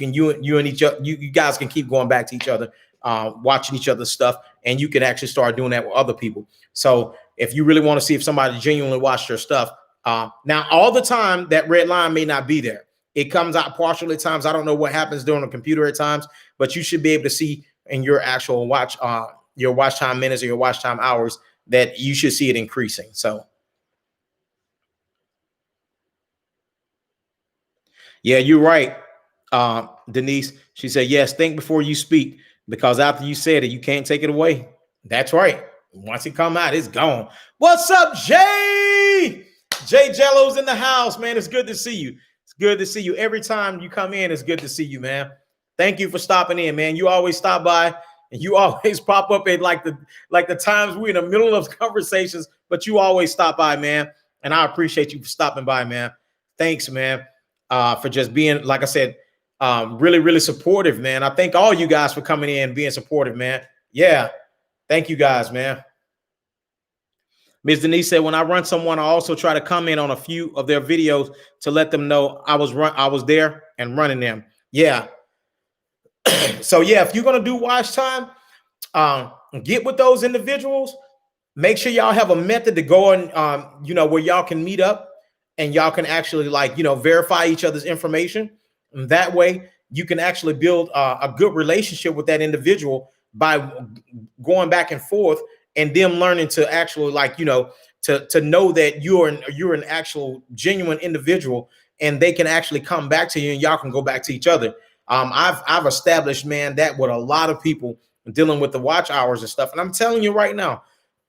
and each other, you guys can keep going back to each other, watching each other's stuff, and you can actually start doing that with other people. So if you really want to see if somebody genuinely watched your stuff, now all the time that red line may not be there. It comes out partially at times. I don't know what happens during the computer at times, but you should be able to see in your actual watch time minutes or your watch time hours that you should see it increasing. So yeah, you're right. Denise, she said, yes, think before you speak, because after you said it, you can't take it away. That's right. Once it come out, it's gone. What's up, Jay? Jay Jello's in the house, man. It's good to see you. It's good to see you. Every time you come in, it's good to see you, man. Thank you for stopping in, man. You always stop by and you always pop up at like the times we're in the middle of conversations, but you always stop by, man. And I appreciate you for stopping by, man. Thanks, man, for just being, like I said, really, really supportive, man. I thank all you guys for coming in and being supportive, man. Yeah. Thank you guys, man. Ms. Denise said, when I run someone, I also try to comment on a few of their videos to let them know I was there and running them. Yeah. So yeah, if you're going to do watch time, get with those individuals. Make sure y'all have a method to go and, where y'all can meet up and y'all can actually verify each other's information. And that way you can actually build a good relationship with that individual by going back and forth and them learning to actually to know that you're an actual genuine individual, and they can actually come back to you and y'all can go back to each other. I've established, man, that with a lot of people dealing with the watch hours and stuff. And I'm telling you right now,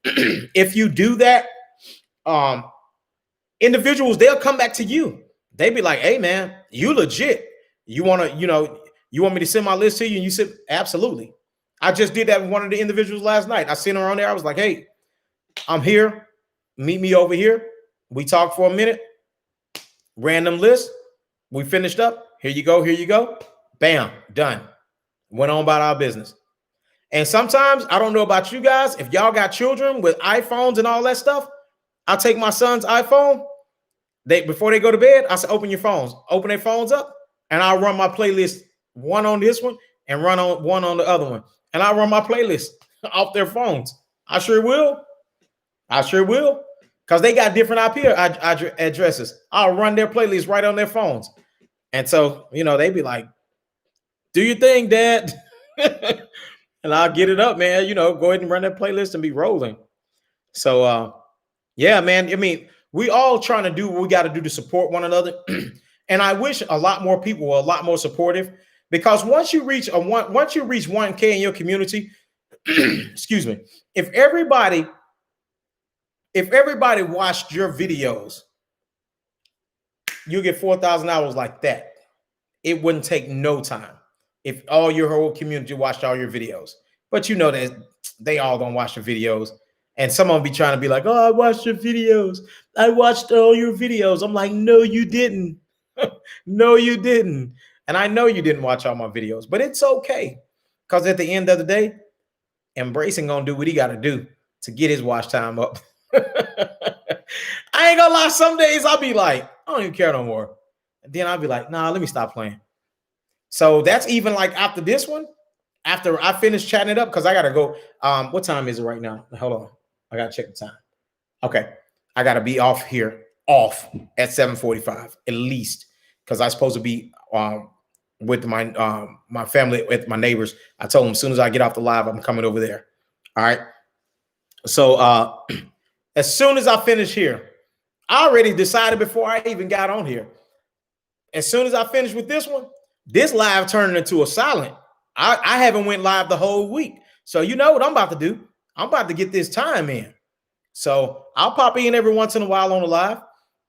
if you do that, individuals, they'll come back to you. They be like, hey man, you legit. You want me to send my list to you? And you said, absolutely. I just did that with one of the individuals last night. I seen her on there. I was like, hey, I'm here. Meet me over here. We talked for a minute. Random list. We finished up. Here you go. Here you go. Bam. Done. Went on about our business. And sometimes, I don't know about you guys, if y'all got children with iPhones and all that stuff, I'll take my son's iPhone. Before they go to bed, I say, open your phones. Open their phones up. And I'll run my playlist, one on this one and run on one on the other one. And I'll run my playlist off their phones. I sure will. Because they got different IP addresses. I'll run their playlist right on their phones. And so, they be like, do your thing, Dad. And I'll get it up, man. Go ahead and run that playlist and be rolling. So, yeah, man. I mean, we all trying to do what we got to do to support one another. And I wish a lot more people were a lot more supportive, because once you reach 1K in your community, excuse me, if everybody watched your videos, you'll get 4,000 hours like that. It wouldn't take no time if all your whole community watched all your videos. But that they all don't watch the videos. And some of them be trying to be like, oh, I watched your videos. I watched all your videos. I'm like, no, you didn't. No, you didn't. And I know you didn't watch all my videos, but it's okay. Because at the end of the day, Embracing gonna do what he got to do to get his watch time up. I ain't gonna lie. Some days I'll be like, I don't even care no more. And then I'll be like, nah, let me stop playing. So that's even like after this one, after I finish chatting it up, because I got to go. What time is it right now? Hold on. I got to check the time. Okay. I got to be off at 7:45 at least, because I'm supposed to be with my family, with my neighbors. I told them as soon as I get off the live, I'm coming over there. All right. So as soon as I finish here, I already decided before I even got on here. As soon as I finish with this one, this live turned into a silent. I haven't went live the whole week. So you know what I'm about to do? I'm about to get this time in. So I'll pop in every once in a while on the live,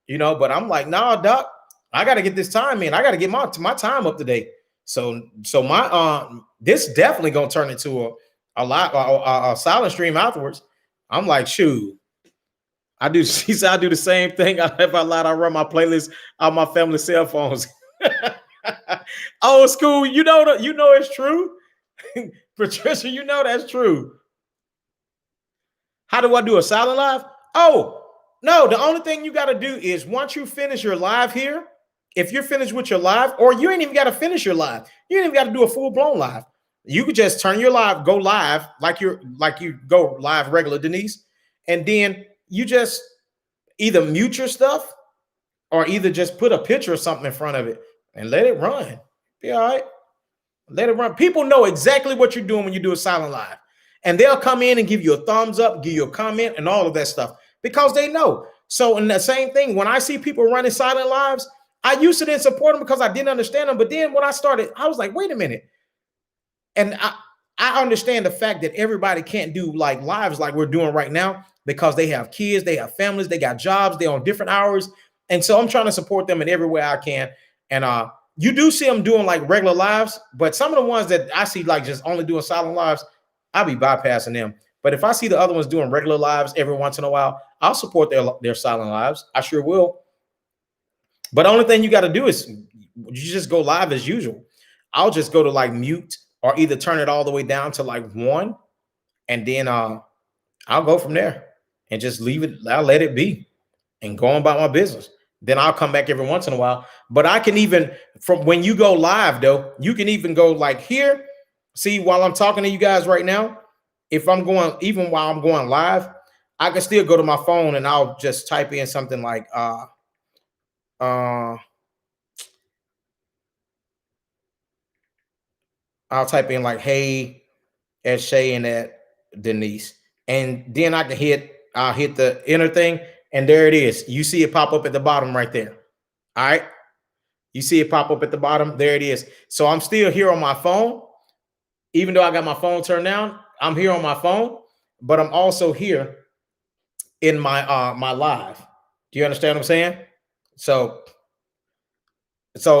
but I'm like, nah, Doc, I got to get this time in. I got to get my time up to date. So my this definitely gonna turn into a silent stream afterwards. I'm like, shoot. I do. She said I do the same thing. If I lied, I run my playlist on my family cell phones. Old school, you know it's true. Patricia, you know that's true. How do I do a silent live? Oh, no, the only thing you got to do is once you finish your live here, if you're finished with your live, or you ain't even got to finish your live, you ain't even got to do a full-blown live. You could just turn your live, go live like you go live regular, Denise, and then you just either mute your stuff or either just put a picture or something in front of it and let it run. Be all right. Let it run. People know exactly what you're doing when you do a silent live. And they'll come in and give you a thumbs up, give you a comment, and all of that stuff because they know. So, in the same thing, when I see people running silent lives, I used to then support them because I didn't understand them. But then when I started, I was like, wait a minute. And I understand the fact that everybody can't do like lives like we're doing right now because they have kids, they have families, they got jobs, they're on different hours. And so I'm trying to support them in every way I can. And you do see them doing like regular lives, but some of the ones that I see like just only doing silent lives, I'll be bypassing them. But if I see the other ones doing regular lives every once in a while, I'll support their silent lives. I sure will. But the only thing you got to do is you just go live as usual. I'll just go to like mute or either turn it all the way down to like 1, and then I'll go from there and just leave it. I'll let it be and go on about my business. Then I'll come back every once in a while. But I can even, from when you go live though, you can even go like here. See, while I'm talking to you guys right now, if I'm going, even while I'm going live, I can still go to my phone and I'll just type in something like I'll type in like, hey, at Shay and at Denise. And then I'll hit the enter thing. And there it is. You see it pop up at the bottom right there. All right. You see it pop up at the bottom. There it is. So I'm still here on my phone. Even though I got my phone turned down, I'm here on my phone, but I'm also here in my my live. Do you understand what I'm saying? So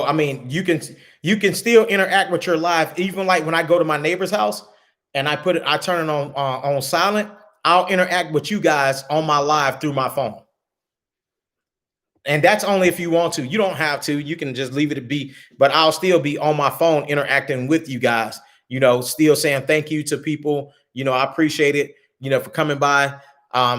I mean, you can still interact with your live, even like when I go to my neighbor's house and I turn it on silent. I'll interact with you guys on my live through my phone. And that's only if you want to. You don't have to. You can just leave it to be. But I'll still be on my phone interacting with you guys. You know, still saying thank you to people. You know, I appreciate it. You know, for coming by.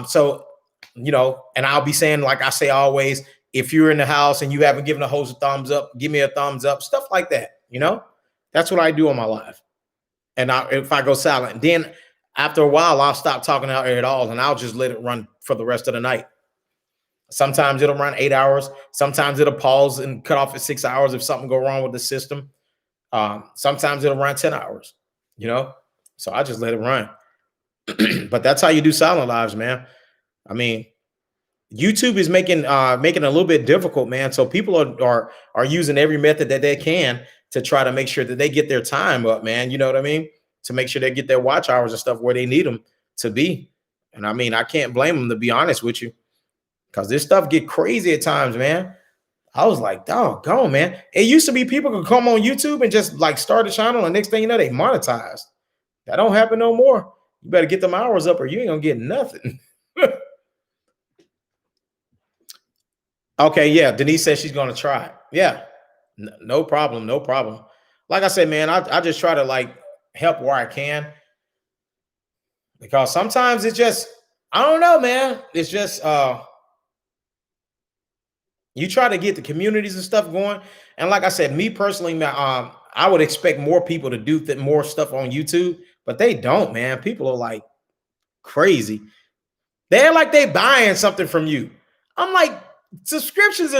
So, you know, and I'll be saying, like I say always, if you're in the house and you haven't given a host a thumbs up, give me a thumbs up. Stuff like that. You know, that's what I do on my live. And if I go silent, then after a while, I'll stop talking out there at all, and I'll just let it run for the rest of the night. Sometimes it'll run 8 hours. Sometimes it'll pause and cut off at 6 hours if something go wrong with the system. Sometimes it'll run 10 hours, you know? So I just let it run. But that's how you do silent lives, man. I mean, YouTube is making it a little bit difficult, man. So people are using every method that they can to try to make sure that they get their time up, man. You know what I mean? To make sure they get their watch hours and stuff where they need them to be. And I mean, I can't blame them, to be honest with you. Because this stuff get crazy at times, man. I was like, doggone, man. It used to be people could come on YouTube and just like start a channel, and next thing you know, they monetized. That don't happen no more. You better get them hours up or you ain't gonna get nothing. Okay, yeah. Denise says she's gonna try. Yeah, no problem, no problem. Like I said, man, I just try to like help where I can. Because sometimes it's just, I don't know, man. It's just you try to get the communities and stuff going. And like I said, me personally, I would expect more people to do more stuff on YouTube, but they don't, man. People are like crazy. They're like they buying something from you. I'm like, subscriptions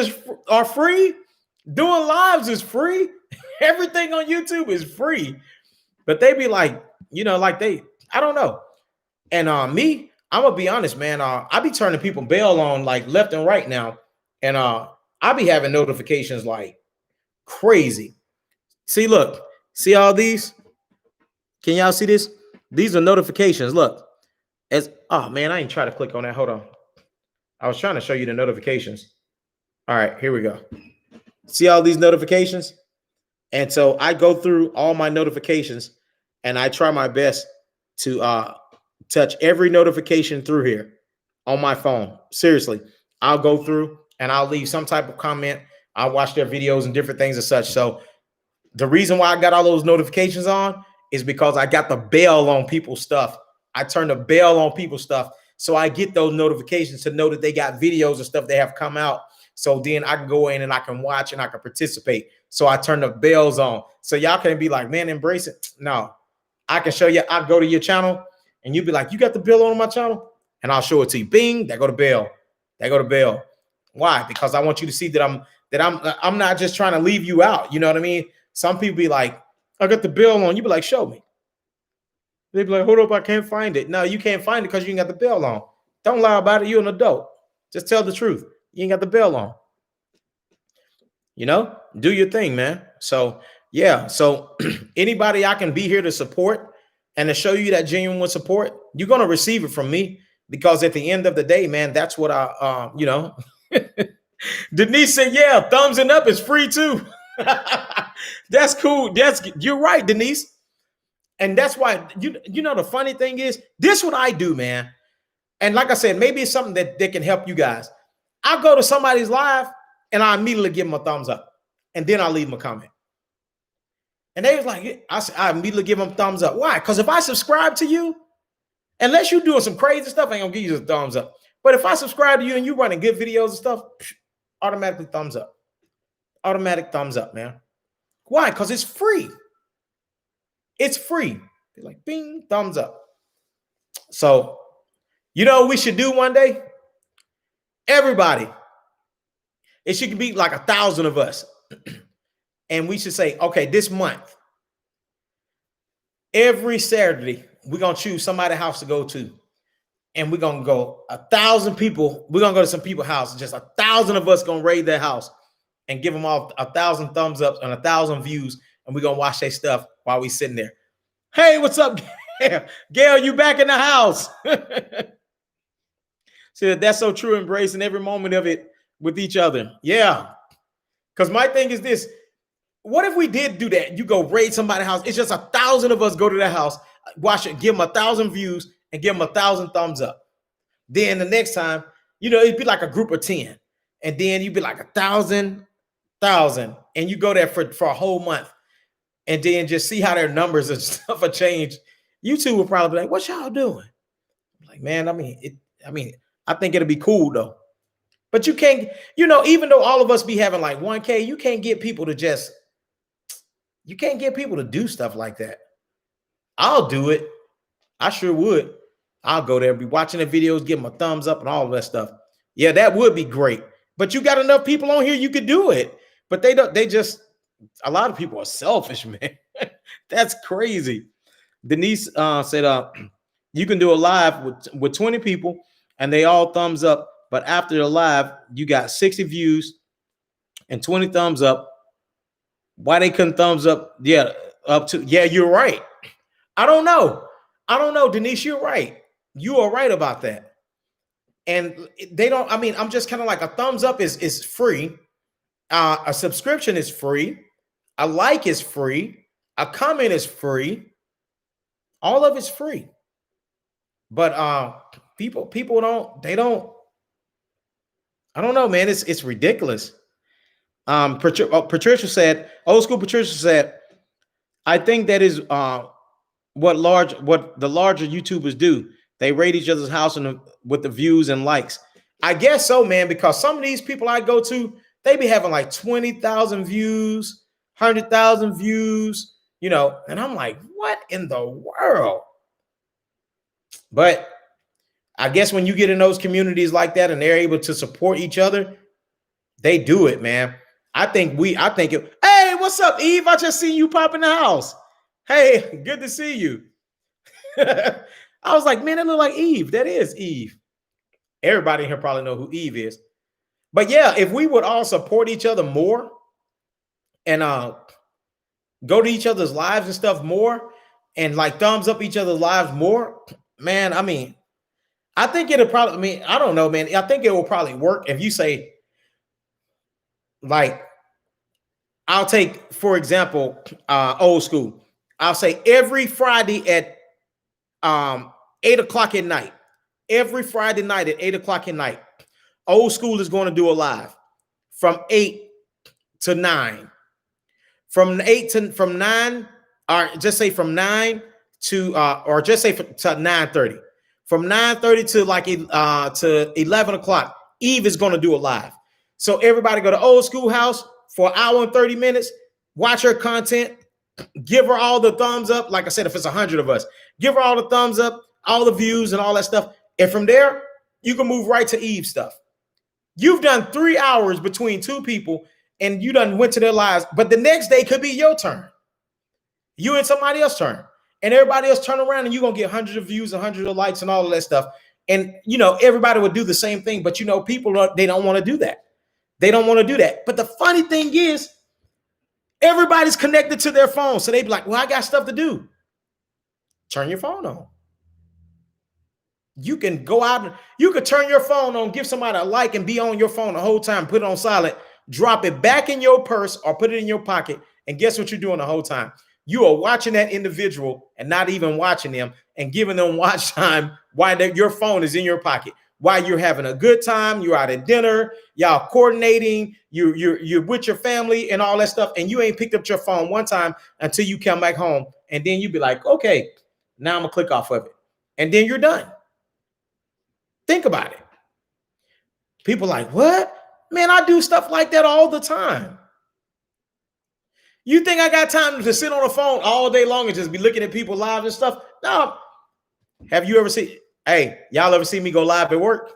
are free. Doing lives is free. Everything on YouTube is free. But they be like, you know, like I don't know. And me, I'm gonna be honest, man. I be turning people bell on like left and right now. And I be having notifications like crazy. See, look, see all these? Can y'all see this? These are notifications. Look, oh man, I ain't try to click on that. Hold on. I was trying to show you the notifications. All right, here we go. See all these notifications? And so I go through all my notifications and I try my best to touch every notification through here on my phone. Seriously, I'll go through and I'll leave some type of comment. I'll watch their videos and different things and such. So the reason why I got all those notifications on is because I got the bell on people's stuff. I turn the bell on people's stuff. So I get those notifications to know that they got videos and stuff they have come out. So then I can go in and I can watch and I can participate. So I turn the bells on. So y'all can be like, man, embrace it. No, I can show you. I'll go to your channel and you'll be like, you got the bell on my channel? And I'll show it to you. Bing, there go the bell. There go the bell. Why? Because I want you to see that I'm not just trying to leave you out. You know what I mean? Some people be like, I got the bell on. You be like, show me. They be like, hold up, I can't find it. No, you can't find it because you ain't got the bell on. Don't lie about it. You're an adult. Just tell the truth. You ain't got the bell on. You know, do your thing, man. So yeah. So anybody I can be here to support and to show you that genuine support, you're gonna receive it from me, because at the end of the day, man, that's what I you know. Denise said, yeah, thumbs and up is free too. That's cool. You're right, Denise. And that's why you know the funny thing is, this what I do, man. And like I said, maybe it's something that can help you guys. I'll go to somebody's live and I immediately give them a thumbs up, and then I'll leave them a comment. And they was like, I immediately give them thumbs up. Why? Because if I subscribe to you, unless you're doing some crazy stuff, I ain't gonna give you a thumbs up. But if I subscribe to you and you're running good videos and stuff, automatically thumbs up. Automatic thumbs up, man. Why? Because it's free. It's free. They're like, bing, thumbs up. So, you know what we should do one day? Everybody. It should be like 1,000 of us. And we should say, okay, this month, every Saturday, we're going to choose somebody's house to go to. And we're going to go 1,000 people. We're going to go to some people's house. Just 1,000 of us going to raid their house and give them all 1,000 thumbs up and 1,000 views. And we're going to watch their stuff while we sitting there. Hey, what's up, Gail? Gail, you back in the house. See, that's so true, embracing every moment of it with each other. Yeah. Because my thing is this. What if we did do that? You go raid somebody's house. It's just 1,000 of us go to their house, watch it, give them 1,000 views, and give them 1,000 thumbs up. Then the next time, you know, it'd be like a group of 10. And then you'd be like 1,000, and you go there for a whole month. And then just see how their numbers and stuff are changed. YouTube will probably be like, what y'all doing? I'm like, man, I think it'll be cool though. But you can't, you know, even though all of us be having like 1K, you can't get people to do stuff like that. I'll do it. I sure would. I'll go there, be watching the videos, give them a thumbs up and all of that stuff. Yeah, that would be great. But you got enough people on here, you could do it. But a lot of people are selfish, man. That's crazy. Denise said, you can do a live with 20 people and they all thumbs up. But after the live, you got 60 views and 20 thumbs up. Why they couldn't thumbs up? Yeah, up to, yeah, you're right. I don't know, Denise, you're right. You are right about that. And they don't, I'm just kind of like, a thumbs up is free. A subscription is free. A like is free. A comment is free. All of it's free. But people don't, I don't know, man. It's ridiculous. Patricia said, old school Patricia said, I think that is what the larger YouTubers do. They raid each other's house with the views and likes. I guess so, man, because some of these people I go to, they be having like 20,000 views, 100,000 views, you know, and I'm like, what in the world? But I guess when you get in those communities like that and they're able to support each other, they do it, man. Hey, what's up, Eve? I just seen you pop in the house. Hey, good to see you. I was like, man, that look like Eve. That is Eve. Everybody here probably know who Eve is. But yeah, if we would all support each other more and go to each other's lives and stuff more and like thumbs up each other's lives more, man, I think it'll probably, I don't know, man. I think it will probably work if you say, like, I'll take, for example, old school. I'll say every Friday at 8 o'clock at night. Every Friday night at 8 o'clock at night, old school is going to do a live from 8 to 9. From 9, or just say from 9 to or just say to 9:30. From 9:30 to to 11 o'clock, Eve is going to do a live. So everybody go to Old School House for an hour and 30 minutes, watch her content, give her all the thumbs up. Like I said, if it's 100 of us, give her all the thumbs up, all the views and all that stuff. And from there, you can move right to Eve stuff. You've done 3 hours between two people and you done went to their lives, but the next day could be your turn. You and somebody else's turn. And everybody else turn around and you're going to get hundreds of views and hundreds of likes and all of that stuff. And, everybody would do the same thing. But, people, they don't want to do that. They don't want to do that. But the funny thing is, everybody's connected to their phone. So they be like, well, I got stuff to do. Turn your phone on. You can go out and you could turn your phone on, give somebody a like and be on your phone the whole time, put it on silent, drop it back in your purse or put it in your pocket. And guess what you're doing the whole time? You are watching that individual and not even watching them and giving them watch time while your phone is in your pocket, while you're having a good time. You're out at dinner, y'all coordinating, you're with your family and all that stuff. And you ain't picked up your phone one time until you come back home. And then you be like, okay, now I'm gonna click off of it. And then you're done. Think about it. People like, what? Man, I do stuff like that all the time. You think I got time to sit on the phone all day long and just be looking at people live and stuff? No. Have you ever seen, y'all ever see me go live at work?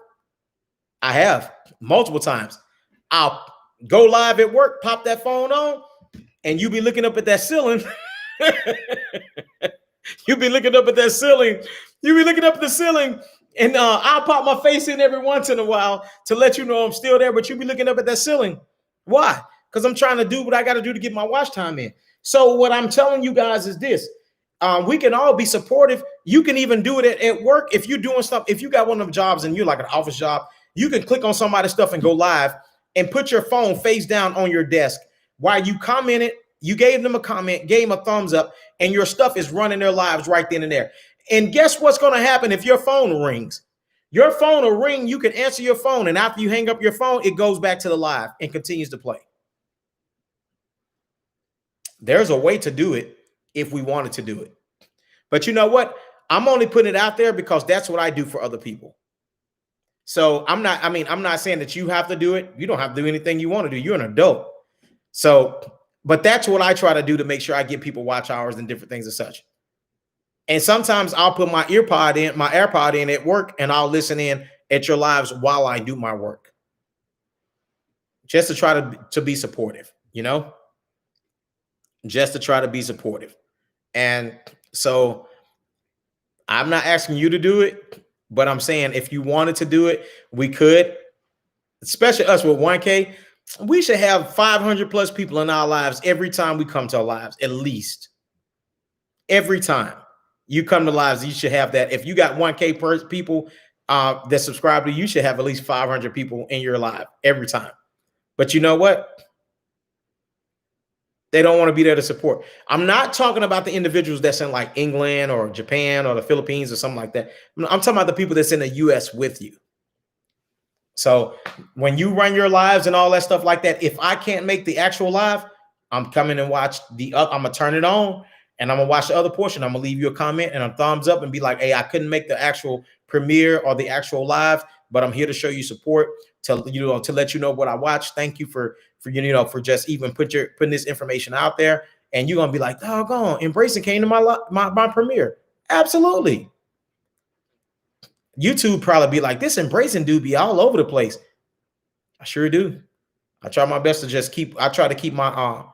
I have multiple times. I'll go live at work, pop that phone on, and you be looking up at that ceiling. You be looking up at that ceiling. You be looking up at the ceiling, and I'll pop my face in every once in a while to let you know I'm still there, but you be looking up at that ceiling. Why? Because I'm trying to do what I got to do to get my watch time in. So what I'm telling you guys is this. We can all be supportive. You can even do it at work. If you're doing stuff, if you got one of them jobs and you're like an office job, you can click on somebody's stuff and go live and put your phone face down on your desk while you commented. You gave them a comment, gave them a thumbs up, and your stuff is running their lives right then and there. And guess what's going to happen if your phone rings? Your phone will ring. You can answer your phone. And after you hang up your phone, it goes back to the live and continues to play. There's a way to do it if we wanted to do it. But you know what? I'm only putting it out there because that's what I do for other people. So I'm not saying that you have to do it. You don't have to do anything you want to do. You're an adult. So, but that's what I try to do to make sure I get people watch hours and different things and such. And sometimes I'll put my AirPod in at work, and I'll listen in at your lives while I do my work. Just to try to be supportive, just to try to be supportive. And so I'm not asking you to do it, but I'm saying if you wanted to do it, we could, especially us with 1K. We should have 500 plus people in our lives every time we come to our lives, at least. Every time you come to lives, you should have that. If you got 1K people that subscribe to you, should have at least 500 people in your live every time. But you know what? They don't want to be there to support. I'm not talking about the individuals that's in like England or Japan or the Philippines or something like that. I'm talking about the people that's in the US with you. So when you run your lives and all that stuff like that, if I can't make the actual live, I'm coming and watch I'm going to turn it on and I'm going to watch the other portion. I'm going to leave you a comment and a thumbs up and be like, hey, I couldn't make the actual premiere or the actual live, but I'm here to show you support to let you know what I watched. Thank you for just even putting this information out there. And you're gonna be like, doggone, Embracing came to my premiere. Absolutely. YouTube probably be like, this Embracing dude be all over the place. I sure do. I try my best to try to keep my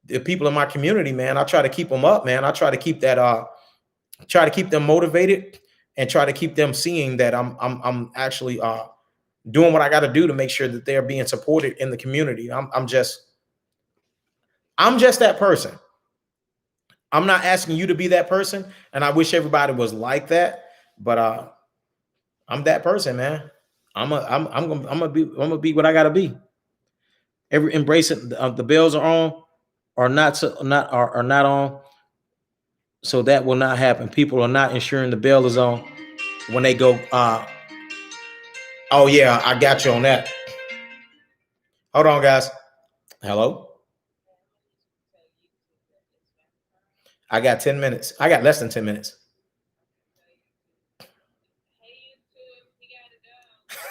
the people in my community, man. I try to keep them up, man. I try to keep that try to keep them motivated and try to keep them seeing that I'm actually doing what I got to do to make sure that they're being supported in the community. I'm just that person. I'm not asking you to be that person, and I wish everybody was like that. But I'm that person, man. I'm gonna be what I gotta be. Every embrace it. The bells are on, or not, are not on. So that will not happen. People are not ensuring the bell is on when they go. Oh yeah, I got you on that. Hold on, guys. Hello. I got 10 minutes. I got less than 10 minutes.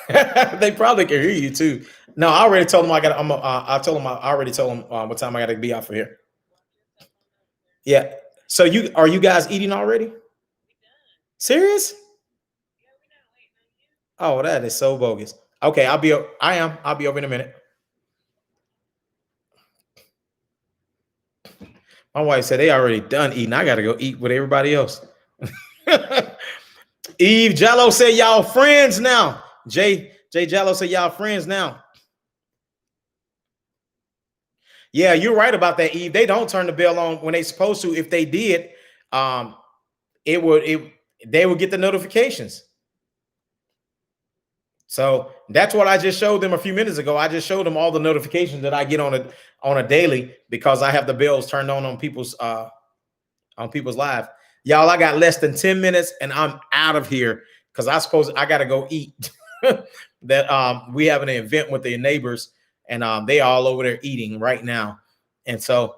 They probably can hear you too. No, I already told them I got. I told them. I already told them what time I got to be out for here. Yeah. So are you guys eating already? Serious? Oh, that is so bogus. Okay, I'll be. I'll be over in a minute. My wife said they already done eating. I got to go eat with everybody else. Eve Jallo said y'all friends now. Jay Jallo said y'all friends now. Yeah, you're right about that, Eve. They don't turn the bell on when they supposed to. If they did, they would get the notifications. So that's what I just showed them a few minutes ago. I just showed them all the notifications that I get on a daily because I have the bells turned on people's live. Y'all, I got less than 10 minutes and I'm out of here because I got to go eat. That we have an event with the neighbors and they all over there eating right now. And so,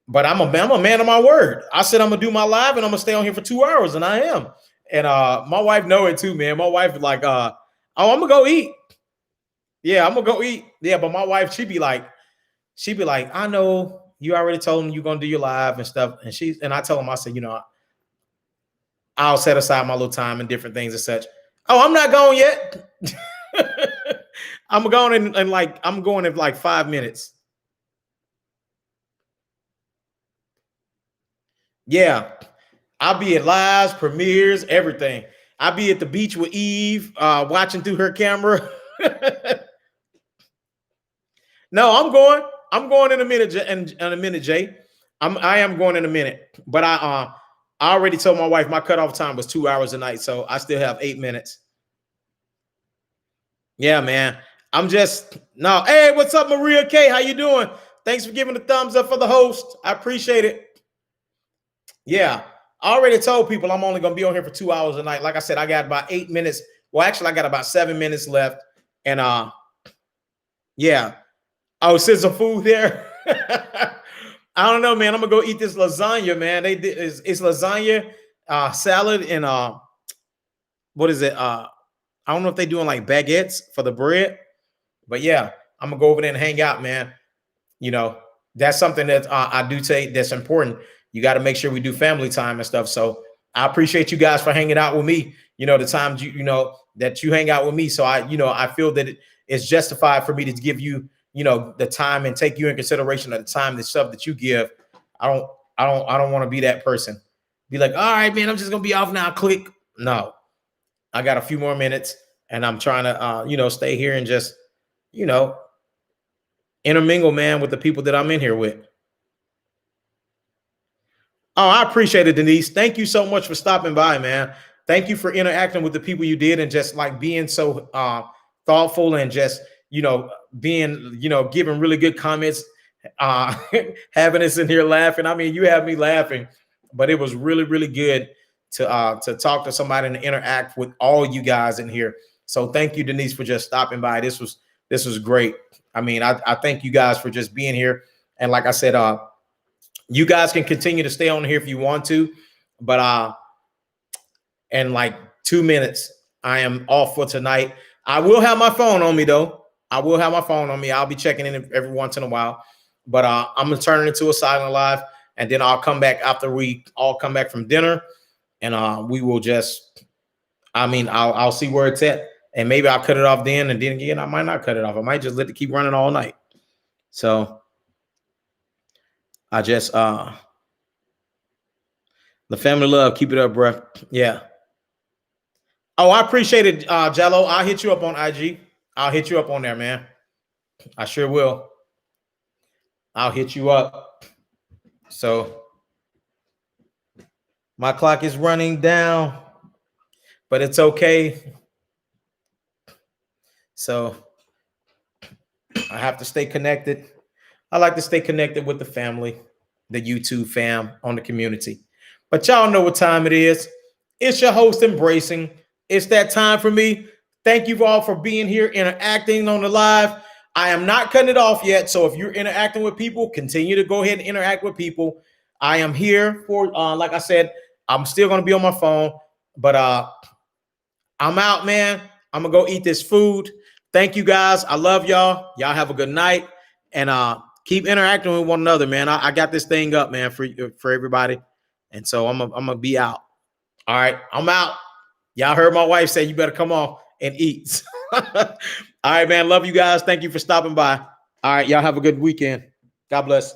but I'm a man of my word. I said I'm gonna do my live and I'm gonna stay on here for 2 hours, and I am. And my wife know it too, man. My wife is like, oh, I'm gonna go eat. Yeah, I'm gonna go eat. Yeah, but my wife, she'd be like, I know you already told them you're gonna do your live and stuff. And I tell them, I said, I'll set aside my little time and different things and such. Oh, I'm not going yet. I'm going in like 5 minutes. Yeah, I'll be at lives, premieres, everything. I'll be at the beach with Eve, watching through her camera. No, I'm going in a minute, Jay. I am going in a minute, but I already told my wife my cutoff time was 2 hours a night, so I still have 8 minutes. Yeah, man. Hey, what's up, Maria K? How you doing? Thanks for giving the thumbs up for the host. I appreciate it. Yeah, I already told people I'm only gonna be on here for 2 hours a night. Like I said, I got about 8 minutes. Well, actually, I got about 7 minutes left. And yeah. Oh, sizzle food there. I don't know, man. I'm gonna go eat this lasagna, man. It's lasagna, salad, and what is it? I don't know if they're doing like baguettes for the bread, but yeah, I'm gonna go over there and hang out, man. That's something that I do take that's important. You got to make sure we do family time and stuff. So I appreciate you guys for hanging out with me. The times that you hang out with me. So I feel that it's justified for me to give you, the time and take you in consideration of the time, the stuff that you give. I don't want to be that person. Be like, all right, man, I'm just gonna be off now. Click. No, I got a few more minutes, and I'm trying to, stay here and just, intermingle, man, with the people that I'm in here with. Oh, I appreciate it, Denise. Thank you so much for stopping by, man. Thank you for interacting with the people you did and just like being so thoughtful and just, being, giving really good comments, having us in here laughing. I mean, you have me laughing, but it was really, really good to talk to somebody and interact with all you guys in here. So thank you, Denise, for just stopping by. This was great. I mean, I thank you guys for just being here. And like I said, you guys can continue to stay on here if you want to, but in like 2 minutes, I am off for tonight. I will have my phone on me though. I will have my phone on me. I'll be checking in every once in a while, but I'm gonna turn it into a silent live, and then I'll come back after we all come back from dinner, and we will just, I'll see where it's at, and maybe I'll cut it off then, and then again, I might not cut it off. I might just let it keep running all night. So I just the family love, keep it up, bro. Yeah. Oh, I appreciate it, Jello. I'll hit you up on IG. I'll hit you up on there, man. I sure will. I'll hit you up. So my clock is running down, but it's okay. So I have to stay connected. I like to stay connected with the family, the YouTube fam, on the community. But y'all know what time it is. It's your host, Embracing. It's that time for me. Thank you all for being here, interacting on the live. I am not cutting it off yet. So if you're interacting with people, continue to go ahead and interact with people. I am here for, like I said, I'm still going to be on my phone, but I'm out, man. I'm going to go eat this food. Thank you guys. I love y'all. Y'all have a good night. And keep interacting with one another, man. I got this thing up, man, for everybody. And so I'm gonna be out. All right, I'm out. Y'all heard my wife say you better come on and eat. All right, man. Love you guys. Thank you for stopping by. All right, y'all have a good weekend. God bless.